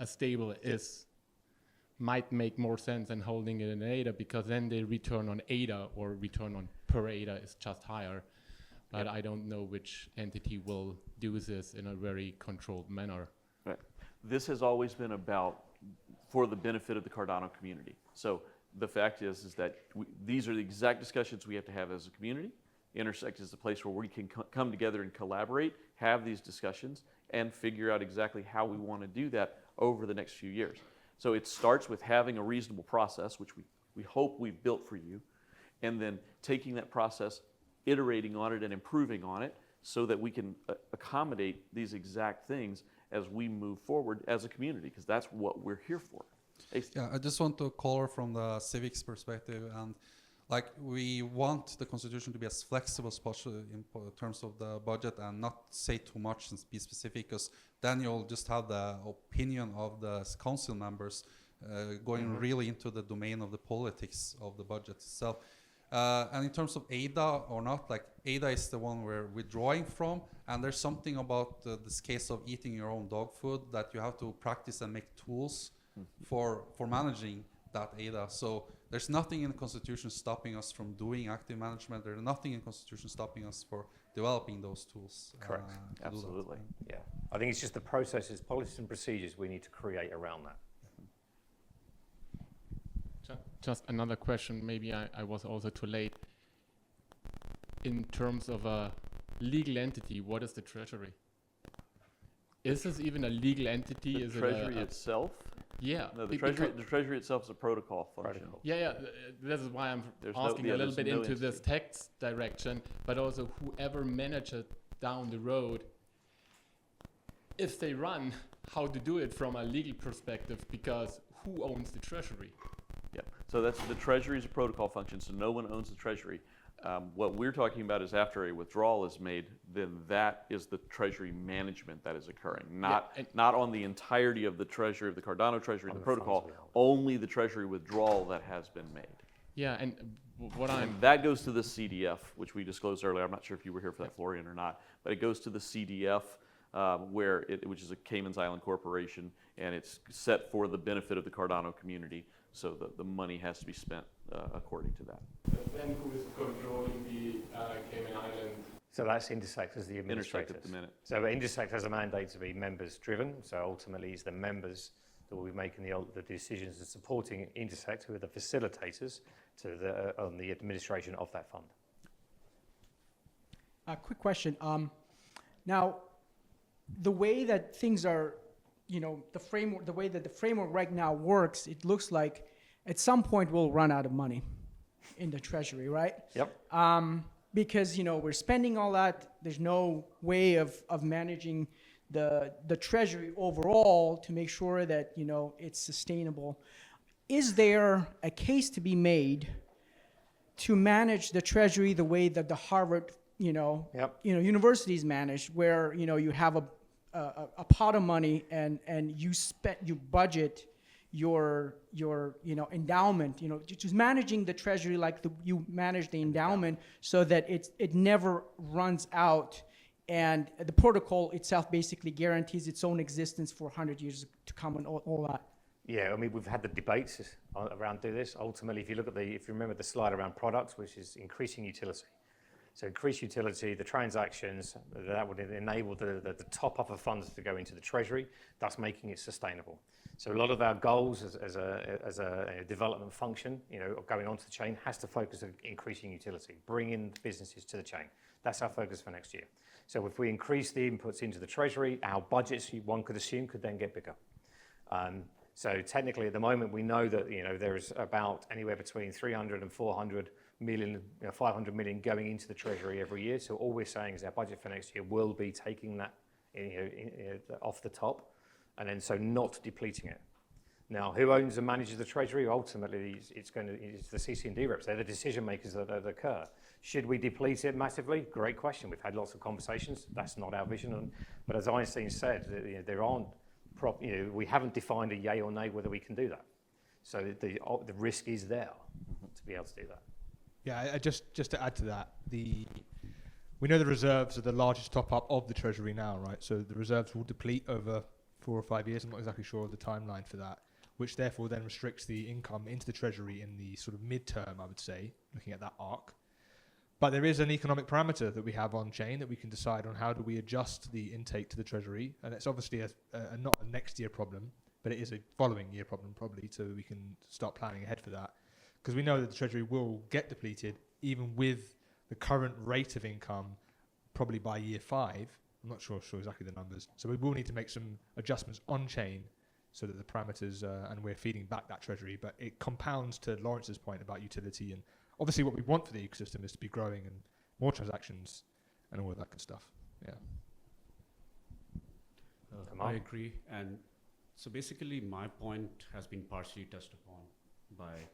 Speaker 19: a stable might make more sense than holding it in ADA, because then the return on ADA or return on per ADA is just higher. But I don't know which entity will do this in a very controlled manner.
Speaker 2: Right. This has always been about for the benefit of the Cardano community. So the fact is that these are the exact discussions we have to have as a community. Intersect is the place where we can come together and collaborate, have these discussions, and figure out exactly how we want to do that over the next few years. So it starts with having a reasonable process, which we hope we've built for you, and then taking that process, iterating on it and improving on it so that we can accommodate these exact things as we move forward as a community, because that's what we're here for.
Speaker 3: Yeah, I just want to color from the civics perspective, and like we want the constitution to be as flexible as possible in terms of the budget, and not say too much and be specific, because then you'll just have the opinion of the council members going really into the domain of the politics of the budget itself. And in terms of ADA or not, like ADA is the one we're withdrawing from, and there's something about this case of eating your own dog food that you have to practice and make tools for managing that ADA. So there's nothing in the Constitution stopping us from doing active management. There's nothing in the Constitution stopping us for developing those tools.
Speaker 1: Correct.
Speaker 3: To do that.
Speaker 2: Absolutely.
Speaker 1: Yeah. I think it's just the processes, policies and procedures we need to create around that.
Speaker 19: Just another question, maybe I was also too late. In terms of a legal entity, what is the Treasury? Is this even a legal entity?
Speaker 2: The
Speaker 19: is
Speaker 2: Treasury
Speaker 19: it
Speaker 2: itself?
Speaker 19: Yeah.
Speaker 2: No, the Treasury itself is a protocol function.
Speaker 19: Yeah. This is why I'm asking a little bit into this tax direction, but also whoever manages down the road, if they run, how to do it from a legal perspective, because who owns the Treasury?
Speaker 2: Yeah, so that's the Treasury is a protocol function, so no one owns the Treasury. What we're talking about is after a withdrawal is made, then that is the Treasury management that is occurring, not on the entirety of the Treasury, of the Cardano Treasury, the protocol, only the Treasury withdrawal that has been made.
Speaker 19: Yeah, and
Speaker 2: that goes to the CDF, which we disclosed earlier. I'm not sure if you were here for that, Florian, or not, but it goes to the CDF, which is a Cayman Island corporation, and it's set for the benefit of the Cardano community. So the money has to be spent according to that.
Speaker 19: Then who is controlling the Cayman Island?
Speaker 1: So that's Intersect as the administrators.
Speaker 2: Intersect at the minute.
Speaker 1: So Intersect has a mandate to be members driven. So ultimately it's the members that will be making the decisions and supporting Intersect, who are the facilitators on the administration of that fund.
Speaker 6: A quick question. Now, the way that things are, the way that the framework right now works, it looks like at some point we'll run out of money in the Treasury, right?
Speaker 1: Yep.
Speaker 6: Because we're spending all that. There's no way of managing the Treasury overall to make sure that it's sustainable. Is there a case to be made to manage the Treasury the way that the Harvard universities managed, where you have a pot of money and you budget your endowment, just managing the Treasury like you manage the endowment, so that it never runs out, and the protocol itself basically guarantees its own existence for 100 years to come, and all that.
Speaker 1: Yeah, I mean, we've had the debates around do this. Ultimately, if you remember the slide around products, which is increasing utility. So increased utility, the transactions, that would enable the top-up of funds to go into the Treasury, thus making it sustainable. So a lot of our goals as a development function, going onto the chain, has to focus on increasing utility, bringing businesses to the chain. That's our focus for next year. So if we increase the inputs into the Treasury, our budgets, one could assume, could then get bigger. So technically, at the moment, we know that there is about anywhere between 300 and 400 million, 500 million going into the Treasury every year. So all we're saying is our budget for next year will be taking that off the top, and then so not depleting it. Now, who owns and manages the Treasury? Ultimately, it's the CC&D reps. They're the decision makers that occur. Should we deplete it massively? Great question. We've had lots of conversations. That's not our vision. But as Einstein said, there aren't we haven't defined a yay or nay whether we can do that. So the risk is there to be able to do that.
Speaker 5: Yeah, just to add to that, we know the reserves are the largest top-up of the Treasury now, right? So the reserves will deplete over 4 or 5 years. I'm not exactly sure of the timeline for that, which therefore then restricts the income into the Treasury in the sort of midterm, I would say, looking at that arc. But there is an economic parameter that we have on chain that we can decide on how do we adjust the intake to the Treasury. And it's obviously not a next year problem, but it is a following year problem probably, so we can start planning ahead for that. Because we know that the Treasury will get depleted even with the current rate of income probably by year 5. I'm not sure exactly the numbers. So we will need to make some adjustments on chain so that the parameters, and we're feeding back that Treasury. But it compounds to Lawrence's point about utility. And obviously what we want for the ecosystem is to be growing and more transactions and all of that good stuff. Yeah.
Speaker 18: I agree. And so basically my point has been partially touched upon by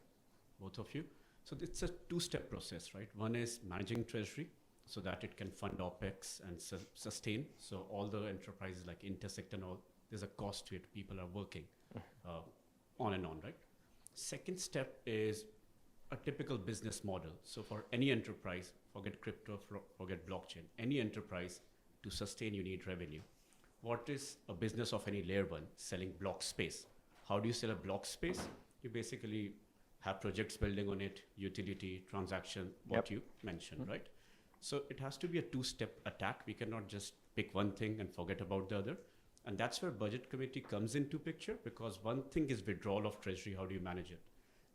Speaker 18: both of you. So it's a two-step process, right? One is managing Treasury so that it can fund OPEX and sustain. So all the enterprises like Intersect and all, there's a cost to it. People are working on and on, right? Second step is a typical business model. So for any enterprise, forget crypto, forget blockchain, any enterprise, to sustain, you need revenue. What is a business of any layer one? Selling block space. How do you sell a block space? you basically have projects building on it, utility, transaction, what you mentioned, right? So it has to be a two-step attack. We cannot just pick one thing and forget about the other. And that's where budget committee comes into picture, because one thing is withdrawal of treasury, how do you manage it?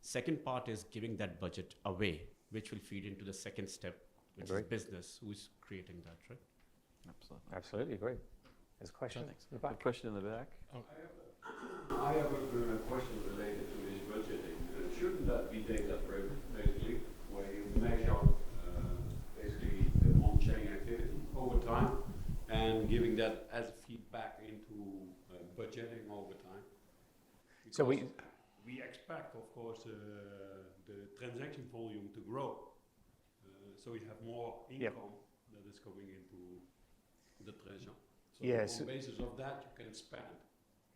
Speaker 18: Second part is giving that budget away, which will feed into the second step, which is business, who's creating that, right?
Speaker 2: Absolutely.
Speaker 1: Absolutely agree. There's a question in the back.
Speaker 2: A question in the back.
Speaker 20: I have a question related to this budgeting. Shouldn't that be data-driven, basically, where you measure basically the on-chain activity over time and giving that as feedback into budgeting over time? Because
Speaker 1: So we
Speaker 20: expect, of course, the transaction volume to grow. So you have more income that is coming into the treasury. So on the basis of that, you can expand.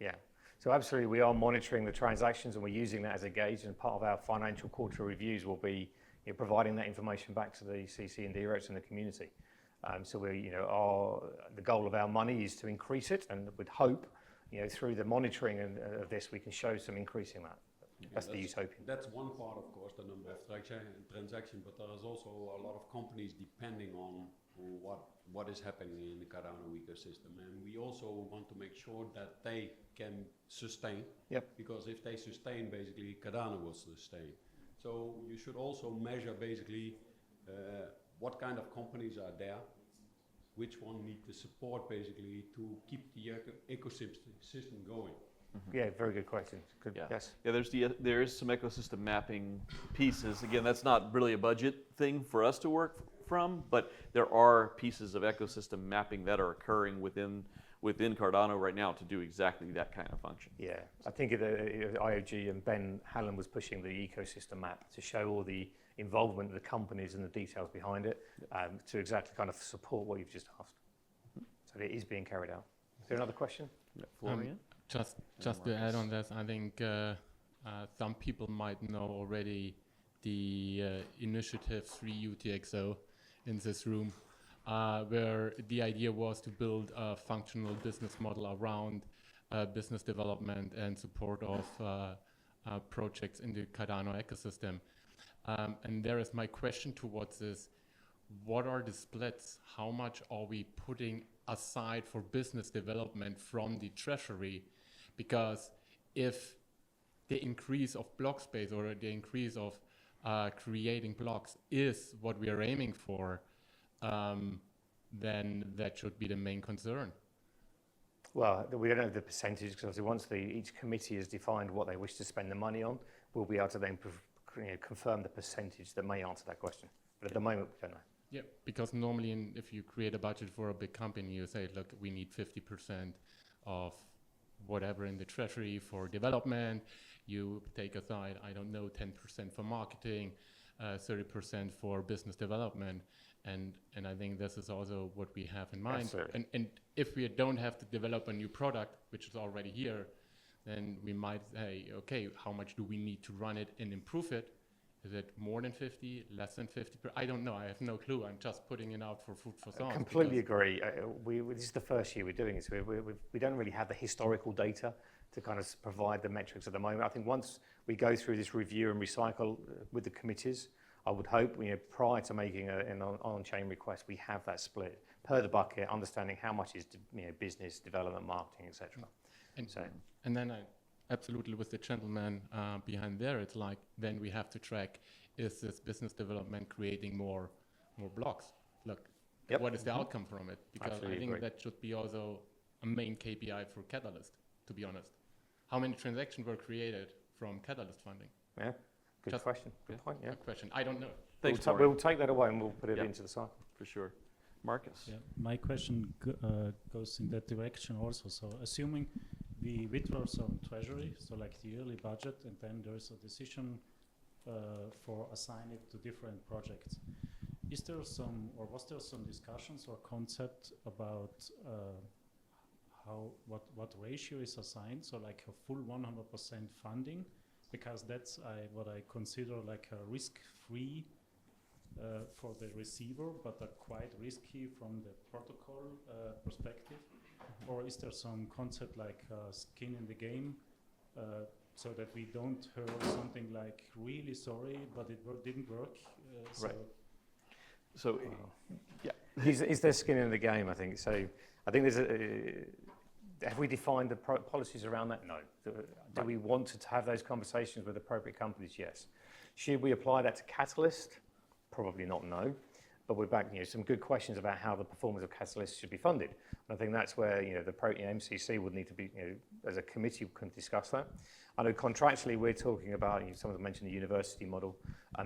Speaker 1: Yeah. So absolutely, we are monitoring the transactions and we're using that as a gauge, and part of our financial quarter reviews will be providing that information back to the CC and directors and the community. So we, the goal of our money is to increase it, and with hope, through the monitoring of this, we can show some increasing that. That's the utopian.
Speaker 20: That's one part, of course, the number of transactions, but there is also a lot of companies depending on what is happening in the Cardano ecosystem, and we also want to make sure that they can sustain. Because if they sustain, basically Cardano will sustain. So you should also measure basically what kind of companies are there, which one need the support basically to keep the ecosystem going.
Speaker 1: Yeah, very good question. Good.
Speaker 2: Yeah.
Speaker 1: Yes.
Speaker 2: Yeah, there is some ecosystem mapping pieces. Again, that's not really a budget thing for us to work from, but there are pieces of ecosystem mapping that are occurring within Cardano right now to do exactly that kind of function.
Speaker 1: Yeah, I think IOG and Ben Hallam was pushing the ecosystem map to show all the involvement of the companies and the details behind it, to exactly kind of support what you've just asked. So it is being carried out. Is there another question?
Speaker 2: Florian?
Speaker 19: Just to add on this, I think some people might know already the initiative 3 UTXO in this room, where the idea was to build a functional business model around business development and support of projects in the Cardano ecosystem. And there is my question towards this: what are the splits? How much are we putting aside for business development from the treasury? Because if the increase of block space or the increase of creating blocks is what we are aiming for, then that should be the main concern.
Speaker 1: Well, we don't know the percentage, because obviously once each committee has defined what they wish to spend the money on, we'll be able to then confirm the percentage that may answer that question. But at the moment, we don't know.
Speaker 19: Yeah, because normally if you create a budget for a big company, you say, look, we need 50% of whatever in the treasury for development. You take aside, I don't know, 10% for marketing, 30% for business development. And I think this is also what we have in mind. And if we don't have to develop a new product, which is already here, then we might say, okay, how much do we need to run it and improve it? Is it more than 50, less than 50? I don't know. I have no clue. I'm just putting it out for food for thought.
Speaker 1: I completely agree. This is the first year we're doing this. We don't really have the historical data to kind of provide the metrics at the moment. I think once we go through this review and recycle with the committees, I would hope, prior to making an on-chain request, we have that split per the bucket, understanding how much is business development, marketing, etc.
Speaker 19: And then absolutely with the gentleman behind there, it's like, then we have to track, is this business development creating more blocks? Look, what is the outcome from it? Because
Speaker 1: Absolutely
Speaker 19: I think
Speaker 1: agree.
Speaker 19: that should be also a main KPI for Catalyst, to be honest. How many transactions were created from Catalyst funding?
Speaker 1: Yeah, good question. Good point, yeah.
Speaker 19: Good question. I don't know.
Speaker 2: Thanks,
Speaker 1: we'll take that away and we'll put it into the cycle.
Speaker 2: For sure. Marcus?
Speaker 21: Yeah, my question goes in that direction also. So assuming we withdraw some treasury, so like the yearly budget, and then there's a decision for assigning it to different projects. Is there some, or was there some discussions or concept about what ratio is assigned? So like a full 100% funding, because that's what I consider like a risk-free for the receiver, but quite risky from the protocol perspective. Or is there some concept like skin in the game so that we don't hear something like really sorry, but it didn't work.
Speaker 2: Right. So, yeah.
Speaker 1: Is there skin in the game, I think. So I think have we defined the policies around that? No. Do we want to have those conversations with appropriate companies? Yes. Should we apply that to Catalyst? Probably not, no. But we're back, some good questions about how the performance of Catalyst should be funded. And I think that's where, the MCC would need to be, as a committee, can discuss that. I know contractually we're talking about, someone mentioned the university model.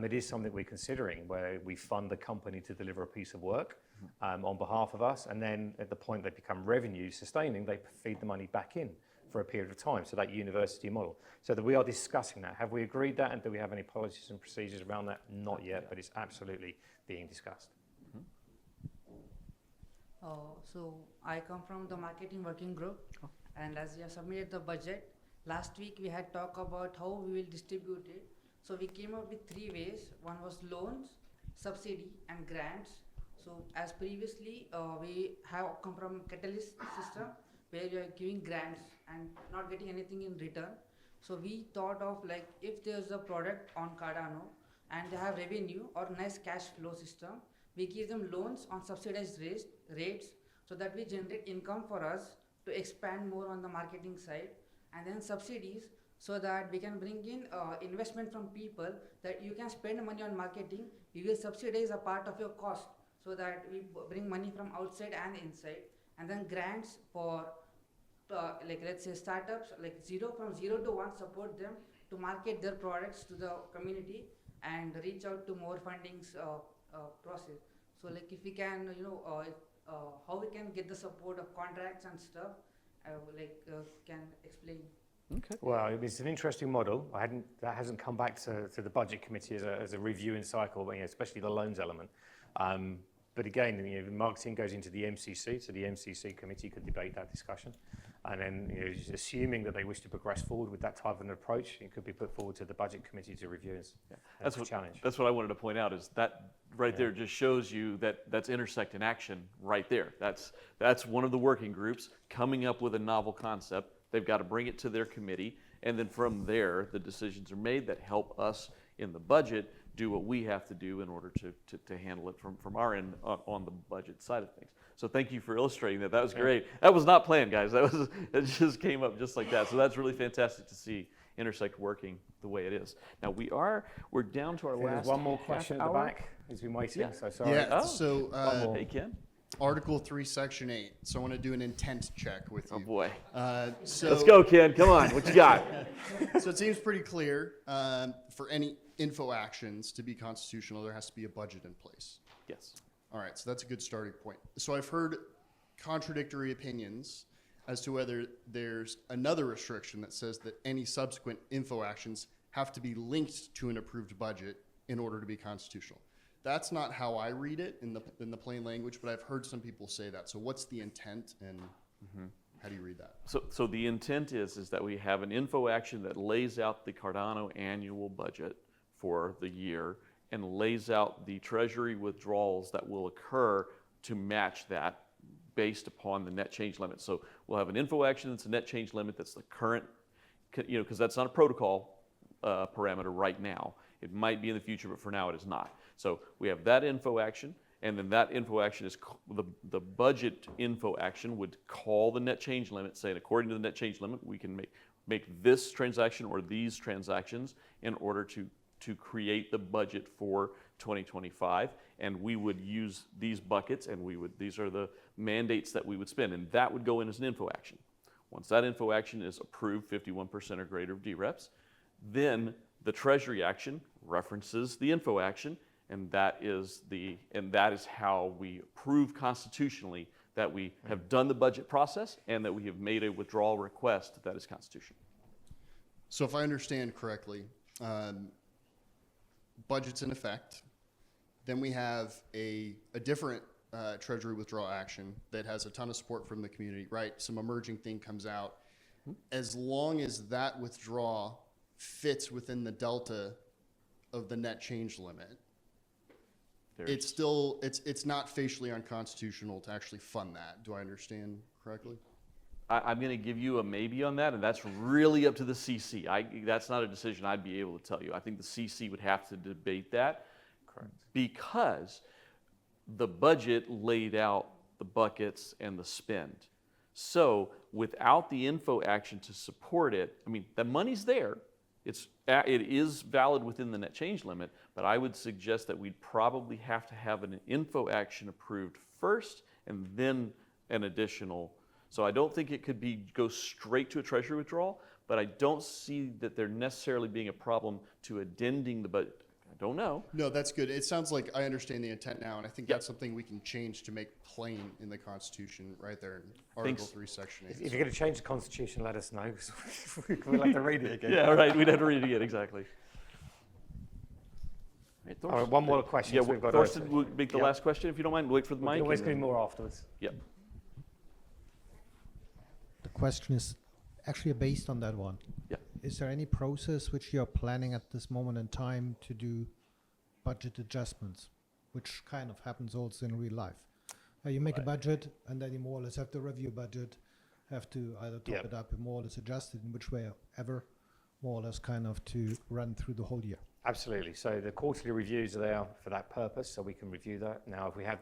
Speaker 1: It is something we're considering where we fund the company to deliver a piece of work on behalf of us. And then at the point they become revenue sustaining, they feed the money back in for a period of time. So that university model. So that we are discussing that. Have we agreed that? And do we have any policies and procedures around that? Not yet, but it's absolutely being discussed.
Speaker 4: So I come from the marketing working group, and as we have submitted the budget, last week we had talked about how we will distribute it. So we came up with 3 ways. One was loans, subsidy, and grants. So as previously, we have come from Catalyst system where we are giving grants and not getting anything in return. So we thought of like if there's a product on Cardano and they have revenue or nice cash flow system, we give them loans on subsidized rates so that we generate income for us to expand more on the marketing side, and then subsidies so that we can bring in investment from people that you can spend money on marketing. We will subsidize a part of your cost so that we bring money from outside and inside, and then grants for like let's say startups like from zero to 1, support them to market their products to the community and reach out to more fundings process. So like if we can, how we can get the support of contracts and stuff, can explain.
Speaker 1: Okay. Well, it's an interesting model. That hasn't come back to the budget committee as a reviewing cycle, especially the loans element. But again, marketing goes into the MCC, so the MCC committee could debate that discussion. And then, assuming that they wish to progress forward with that type of an approach, it could be put forward to the budget committee to review as a challenge.
Speaker 2: That's what I wanted to point out, is that right there just shows you that that's Intersect in action right there. That's one of the working groups coming up with a novel concept. They've got to bring it to their committee, and then from there, the decisions are made that help us in the budget do what we have to do in order to handle it from our end on the budget side of things. So thank you for illustrating that. That was great. That was not planned, guys. It just came up just like that. So that's really fantastic to see Intersect working the way it is. Now we're down to our last.
Speaker 1: There's one more question at the back. He's been waiting.
Speaker 2: Yeah.
Speaker 1: So sorry.
Speaker 22: Yeah. So
Speaker 2: hey Ken.
Speaker 22: Article 3, Section 8. So I want to do an intent check with you.
Speaker 2: Oh boy.
Speaker 22: So
Speaker 2: let's go, Ken. Come on. What you got?
Speaker 22: So it seems pretty clear for any info actions to be constitutional, there has to be a budget in place.
Speaker 2: Yes.
Speaker 22: All right, so that's a good starting point. So I've heard contradictory opinions as to whether there's another restriction that says that any subsequent info actions have to be linked to an approved budget in order to be constitutional. That's not how I read it in the plain language, but I've heard some people say that. So what's the intent, and how do you read that?
Speaker 2: So the intent is that we have an info action that lays out the Cardano annual budget for the year and lays out the Treasury withdrawals that will occur to match that based upon the net change limit. So we'll have an info action that's a net change limit that's the current, because that's not a protocol parameter right now. It might be in the future, but for now it is not. So we have that info action, and then that info action is the budget info action would call the net change limit, saying according to the net change limit, we can make this transaction or these transactions in order to create the budget for 2025, and we would use these buckets, and these are the mandates that we would spend, and that would go in as an info action. Once that info action is approved, 51% or greater of DREPs, then the Treasury action references the info action, and that is how we prove constitutionally that we have done the budget process and that we have made a withdrawal request that is constitutional.
Speaker 22: So if I understand correctly, budget's in effect, then we have a different Treasury withdrawal action that has a ton of support from the community, right? Some emerging thing comes out. As long as that withdrawal fits within the delta of the net change limit, it's not facially unconstitutional to actually fund that. Do I understand correctly?
Speaker 2: I'm going to give you a maybe on that, and that's really up to the CC. That's not a decision I'd be able to tell you. I think the CC would have to debate that.
Speaker 1: Correct.
Speaker 2: Because the budget laid out the buckets and the spend. So without the info action to support it, I mean, the money's there. It is valid within the net change limit, but I would suggest that we'd probably have to have an info action approved first and then an additional. So I don't think it could go straight to a Treasury withdrawal, but I don't see that there necessarily being a problem to addending the budget. I don't know.
Speaker 22: No, that's good. It sounds like I understand the intent now, and I think that's something we can change to make plain in the Constitution right there in Article 3, Section 8.
Speaker 1: If you're going to change the Constitution, let us know. We'll have to read it again.
Speaker 2: Yeah, right. We'd have to read it again, exactly. Right,
Speaker 1: all right, one more question.
Speaker 2: Yeah,
Speaker 1: so we've got
Speaker 2: Thorsten will make the last question if you don't mind. Wait for the mic.
Speaker 1: We'll always do more afterwards.
Speaker 2: Yep.
Speaker 12: The question is actually based on that one.
Speaker 2: Yeah.
Speaker 12: Is there any process which you're planning at this moment in time to do budget adjustments, which kind of happens also in real life? You make a budget and then you more or less have to review budget, have to either top it up or more or less adjust it in which way ever, more or less kind of to run through the whole year.
Speaker 1: Absolutely. So the quarterly reviews are there for that purpose, so we can review that. Now, if we have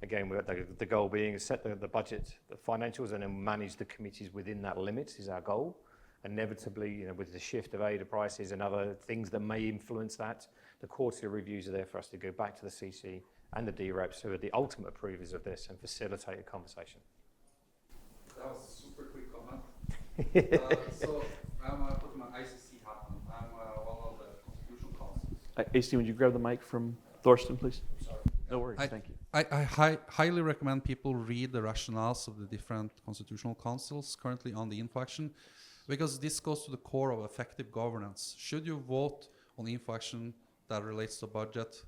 Speaker 1: again, we've got the goal being to set the budget, the financials, and then manage the committees within that limit is our goal. Inevitably, with the shift of ADA prices and other things that may influence that, the quarterly reviews are there for us to go back to the CC and the DREPs, who are the ultimate approvers of this, and facilitate a conversation.
Speaker 9: That was a super quick comment. So I'm putting my ICC hat on. I'm one of the constitutional counsels.
Speaker 2: AC, would you grab the mic from Thorsten, please?
Speaker 9: Sorry.
Speaker 2: No worries, thank you.
Speaker 3: I highly recommend people read the rationales of the different constitutional councils currently on the info action, because this goes to the core of effective governance. Should you vote on the info action that relates to budget,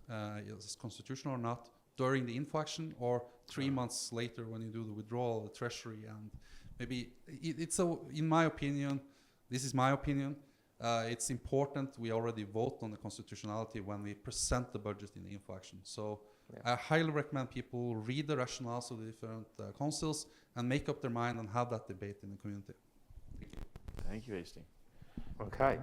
Speaker 3: is constitutional or not, during the info action, or 3 months later when you do the withdrawal, the Treasury, and maybe in my opinion, this is my opinion, it's important we already vote on the constitutionality when we present the budget in the info action. So I highly recommend people read the rationales of the different councils and make up their mind and have that debate in the community.
Speaker 2: Thank you, AC.
Speaker 1: Okay.
Speaker 2: All right.